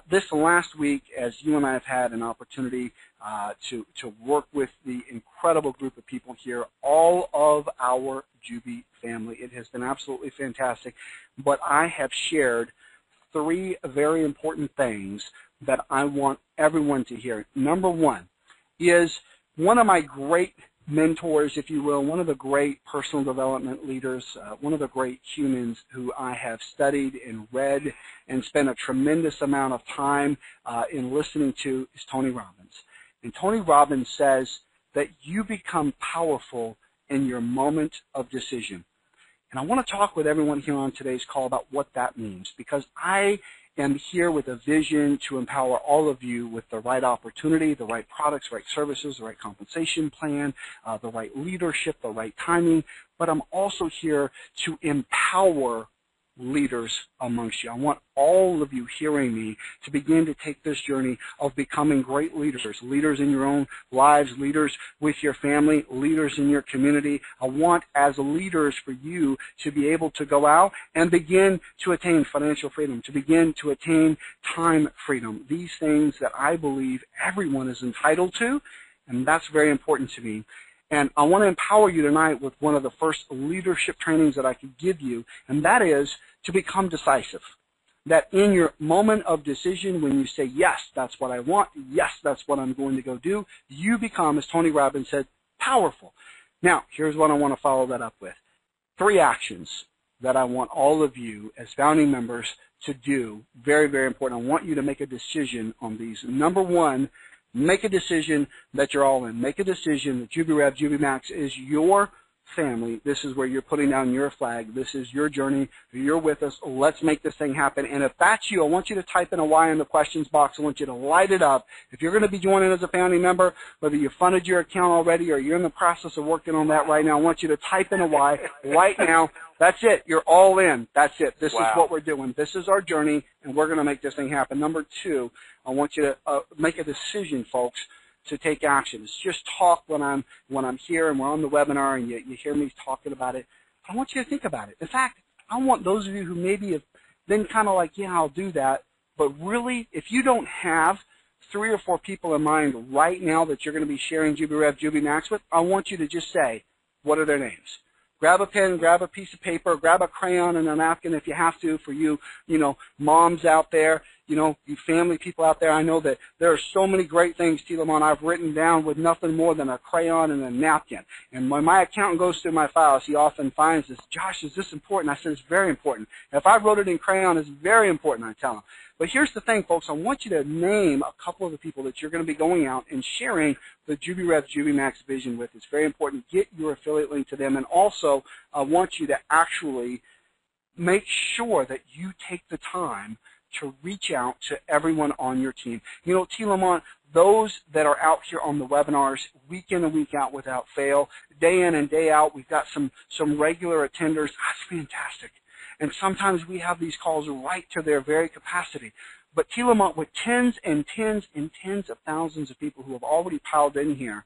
This last week, as you and I have had an opportunity to work with the incredible group of people here, all of our Jubi family, it has been absolutely fantastic. But I have shared 3 very important things that I want everyone to hear. Number 1 is one of my great mentors, if you will, one of the great personal development leaders, one of the great humans who I have studied and read and spent a tremendous amount of time in listening to is Tony Robbins. And Tony Robbins says that you become powerful in your moment of decision. And I want to talk with everyone here on today's call about what that means, because I am here with a vision to empower all of you with the right opportunity, the right products, right services, the right compensation plan, the right leadership, the right timing. But I'm also here to empower leaders amongst you. I want all of you hearing me to begin to take this journey of becoming great leaders, leaders in your own lives, leaders with your family, leaders in your community. I want, as leaders, for you to be able to go out and begin to attain financial freedom, to begin to attain time freedom, these things that I believe everyone is entitled to, and that's very important to me. And I want to empower you tonight with one of the first leadership trainings that I could give you, and that is to become decisive. That in your moment of decision, when you say, yes, that's what I want, yes, that's what I'm going to go do, you become, as Tony Robbins said, powerful. Now, here's what I want to follow that up with. 3 actions that I want all of you as founding members to do. Very, very important. I want you to make a decision on these. Number 1, make a decision that you're all in. Make a decision that JubiRev, JubiMax is your family. This is where you're putting down your flag. This is your journey. You're with us. Let's make this thing happen. And if that's you, I want you to type in a Y in the questions box. I want you to light it up. If you're going to be joining as a founding member, whether you funded your account already or you're in the process of working on that right now, I want you to type in a Y right now. That's it. You're all in. That's it. This is what we're doing. This is our journey, and we're going to make this thing happen. Number two, I want you to make a decision, folks, to take action. It's just talk when I'm here and we're on the webinar and you hear me talking about it. I want you to think about it. In fact, I want those of you who maybe have been kind of like, yeah, I'll do that, but really, if you don't have 3 or 4 people in mind right now that you're going to be sharing JubiRev, JubiMax with, I want you to just say, what are their names? Grab a pen, grab a piece of paper, grab a crayon and a napkin if you have to for you, moms out there, you family people out there. I know that there are so many great things, Tilamon, I've written down with nothing more than a crayon and a napkin. And when my accountant goes through my files, he often finds this, Josh, is this important? I said, it's very important. If I wrote it in crayon, it's very important, I tell him. But here's the thing, folks. I want you to name a couple of the people that you're going to be going out and sharing the JubiRev, JubiMax vision with. It's very important. Get your affiliate link to them. And also, I want you to actually make sure that you take the time to reach out to everyone on your team. Tilamon, those that are out here on the webinars week in and week out without fail, day in and day out, we've got some regular attenders. That's fantastic. And sometimes we have these calls right to their very capacity. But Tilamont, with tens and tens and tens of thousands of people who have already piled in here,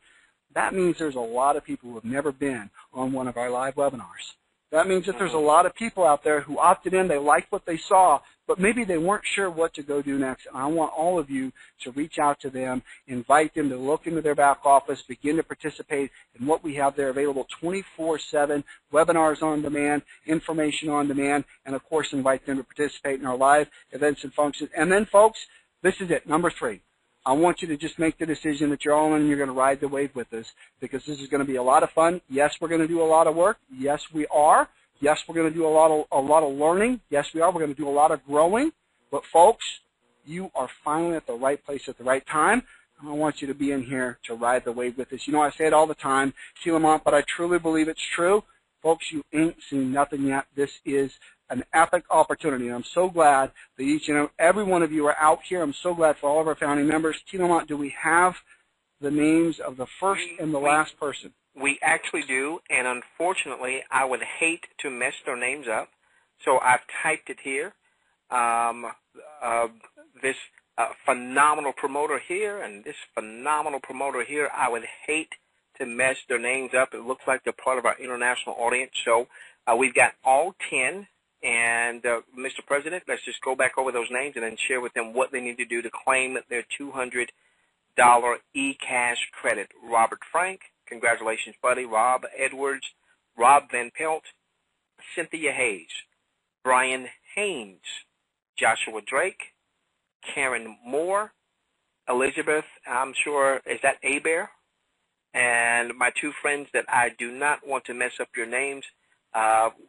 that means there's a lot of people who have never been on one of our live webinars. That means that there's a lot of people out there who opted in, they liked what they saw, but maybe they weren't sure what to go do next. And I want all of you to reach out to them, invite them to look into their back office, begin to participate in what we have there available 24/7, webinars on demand, information on demand, and of course invite them to participate in our live events and functions. And then, folks, this is it, number 3. I want you to just make the decision that you're all in and you're going to ride the wave with us, because this is going to be a lot of fun. Yes, we're going to do a lot of work. Yes, we are. Yes, we're going to do a lot of learning. Yes, we are. We're going to do a lot of growing. But, folks, you are finally at the right place at the right time. And I want you to be in here to ride the wave with us. I say it all the time, Tilamont, but I truly believe it's true. Folks, you ain't seen nothing yet. This is an epic opportunity. And I'm so glad that each and every one of you are out here. I'm so glad for all of our founding members. Tilamont, do we have the names of the first and the last person? We actually do, and unfortunately, I would hate to mess their names up, so I've typed it here. This phenomenal promoter here and this phenomenal promoter here, I would hate to mess their names up. It looks like they're part of our international audience, so we've got all 10. And, Mr. President, let's just go back over those names and then share with them what they need to do to claim their $200 e-cash credit. Robert Frank, congratulations, buddy. Rob Edwards, Rob Van Pelt, Cynthia Hayes, Brian Haynes, Joshua Drake, Karen Moore, Elizabeth, I'm sure, is that Abear? And my 2 friends that I do not want to mess up your names,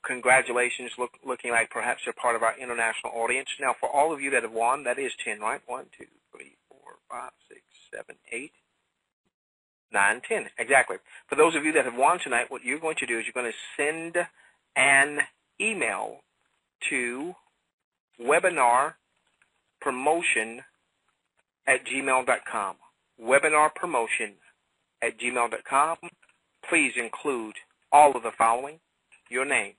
congratulations, looking like perhaps they're part of our international audience. Now, for all of you that have won, that is 10, right? 1, 2, 3, 4, 5, 6, 7, 8, 9, 10. Exactly. For those of you that have won tonight, what you're going to do is you're going to send an email to webinarpromotion@gmail.com. Webinarpromotion@gmail.com. Please include all of the following: your name,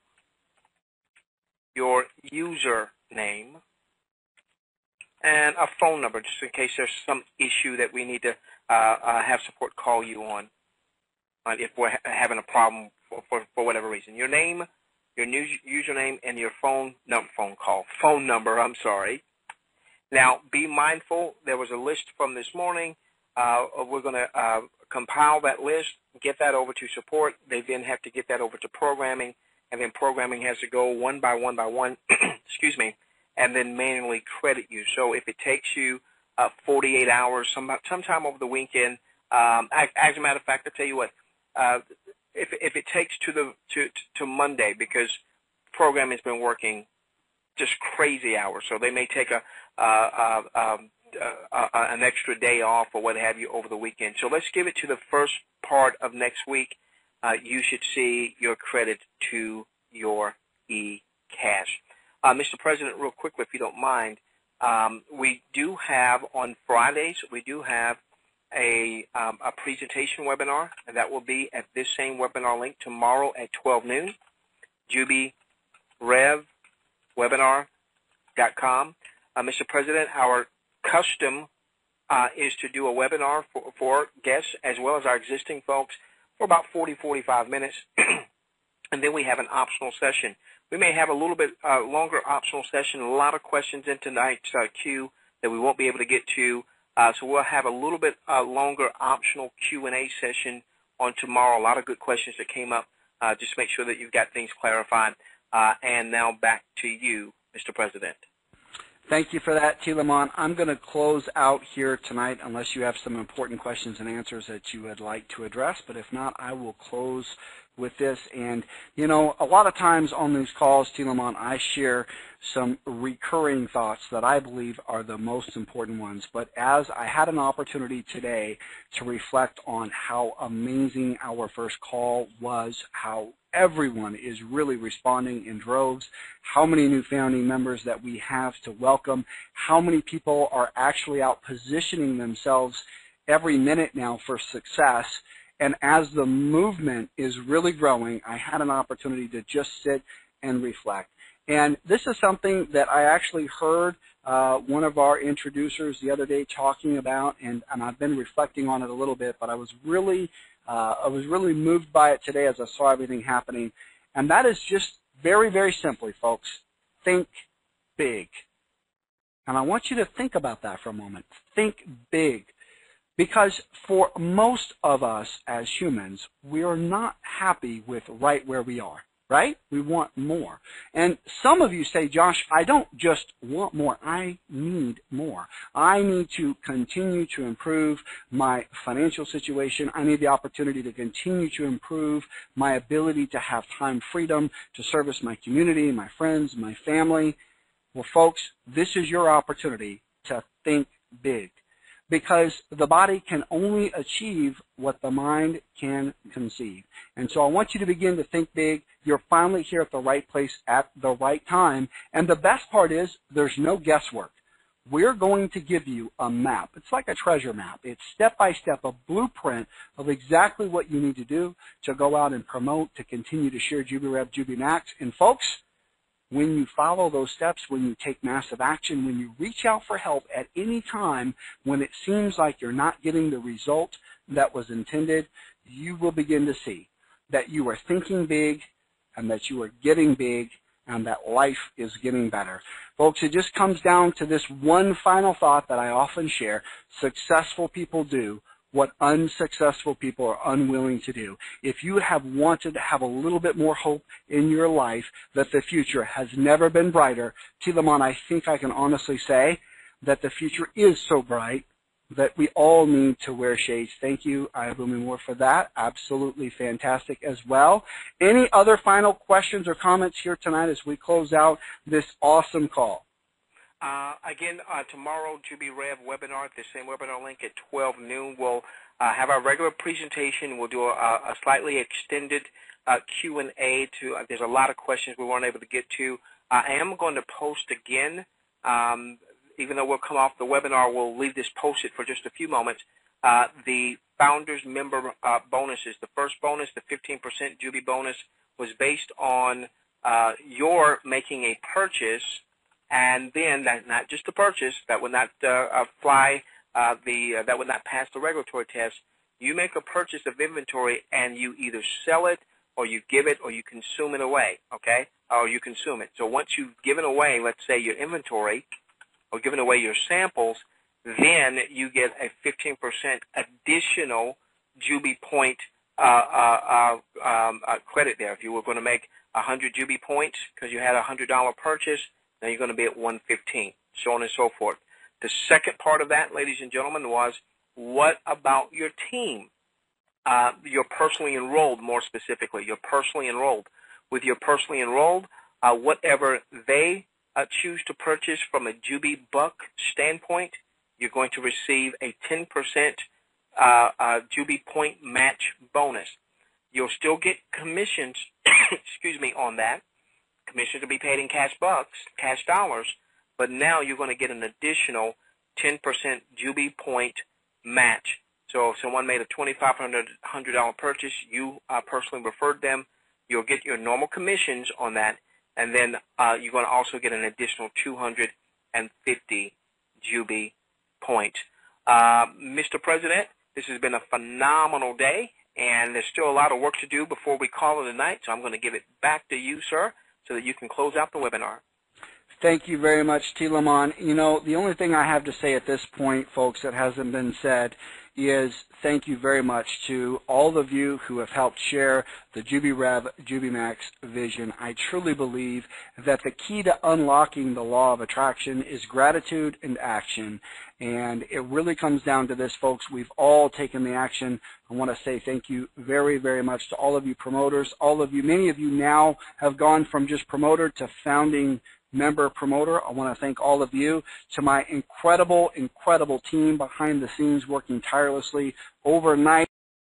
your username, and a phone number, just in case there's some issue that we need to have support call you on if we're having a problem for whatever reason. Your name, your username, and your phone number, I'm sorry. Now, be mindful, there was a list from this morning. We're going to compile that list, get that over to support. They then have to get that over to programming, and then programming has to go one by one, excuse me, and then manually credit you. So if it takes you 48 hours, sometime over the weekend, as a matter of fact, I'll tell you what, if it takes to Monday, because program has been working just crazy hours, so they may take an extra day off or what have you over the weekend. So let's give it to the first part of next week. you should see your credit to your e-cash. Mr. President, real quickly, if you don't mind, we do have on Fridays, we do have a presentation webinar, and that will be at this same webinar link tomorrow at 12 noon, JubiRevWebinar.com. Mr. President, our custom is to do a webinar for guests as well as our existing folks for about 40-45 minutes, and then we have an optional session. We may have a little bit longer optional session, a lot of questions in tonight's queue that we won't be able to get to, so we'll have a little bit longer optional Q&A session on tomorrow. A lot of good questions that came up. Just make sure that you've got things clarified. And now back to you, Mr. President. Thank you for that, T. Lamont. I'm going to close out here tonight unless you have some important questions and answers that you would like to address. But if not, I will close with this. And, you know, a lot of times on these calls, T. Lamont, I share some recurring thoughts that I believe are the most important ones. But as I had an opportunity today to reflect on how amazing our first call was, how everyone is really responding in droves, how many new founding members that we have to welcome, how many people are actually out positioning themselves every minute now for success. And as the movement is really growing, I had an opportunity to just sit and reflect. And this is something that I actually heard one of our introducers the other day talking about, and I've been reflecting on it a little bit, but I was really moved by it today as I saw everything happening. And that is just very, very simply, folks, think big. And I want you to think about that for a moment. Think big. Because for most of us as humans, we are not happy with right where we are, right? We want more. And some of you say, Josh, I don't just want more. I need more. I need to continue to improve my financial situation. I need the opportunity to continue to improve my ability to have time freedom to service my community, my friends, my family. Well, folks, this is your opportunity to think big. Because the body can only achieve what the mind can conceive. And so I want you to begin to think big. You're finally here at the right place at the right time. And the best part is there's no guesswork. We're going to give you a map. It's like a treasure map. It's step-by-step, a blueprint of exactly what you need to do to go out and promote, to continue to share JubiRev, JubiMax. And folks, when you follow those steps, when you take massive action, when you reach out for help at any time when it seems like you're not getting the result that was intended, you will begin to see that you are thinking big and that you are getting big and that life is getting better. Folks, it just comes down to this one final thought that I often share. Successful people do what unsuccessful people are unwilling to do. If you have wanted to have a little bit more hope in your life that the future has never been brighter, T. Lamont, I think I can honestly say that the future is so bright that we all need to wear shades. Thank you, Ayabumi Moore, for that. Absolutely fantastic as well. Any other final questions or comments here tonight as we close out this awesome call? Again, tomorrow, JubiRev webinar at the same webinar link at 12 noon. We'll have our regular presentation. We'll do a slightly extended Q&A. There's a lot of questions we weren't able to get to. I am going to post again. Even though we'll come off the webinar, we'll leave this posted for just a few moments. The Founders Member bonuses. The first bonus, the 15% Jubi bonus, was based on your making a purchase. And then not just a purchase that would not that would not pass the regulatory test. You make a purchase of inventory and you either sell it or you give it or you consume it away, okay? Or you consume it. So once you've given away, let's say, your inventory or given away your samples, then you get a 15% additional Jubi point credit there. If you were going to make 100 Jubi points because you had a $100 purchase, now you're going to be at 115, so on and so forth. The second part of that, ladies and gentlemen, was what about your team? You're personally enrolled, more specifically. You're personally enrolled. With your personally enrolled, whatever they choose to purchase from a Jubi Buck standpoint, you're going to receive a 10% Jubi point match bonus. You'll still get commissions, excuse me, on that. Commissions will be paid in cash bucks, cash dollars, but now you're going to get an additional 10% Juby point match. So if someone made a $2,500 purchase, you personally referred them, you'll get your normal commissions on that, and then you're going to also get an additional 250 Juby points. Mr. President, this has been a phenomenal day, and there's still a lot of work to do before we call it a night, so I'm going to give it back to you, sir, so that you can close out the webinar. Thank you very much, T. Lamont. You know, the only thing I have to say at this point, folks, that hasn't been said is thank you very much to all of you who have helped share the JubiRev, JubiMax vision. I truly believe that the key to unlocking the law of attraction is gratitude and action. And it really comes down to this, folks. We've all taken the action. I want to say thank you very, very much to all of you promoters, all of you. Many of you now have gone from just promoter to founding member promoter. I want to thank all of you. To my incredible, incredible team behind the scenes working tirelessly overnight.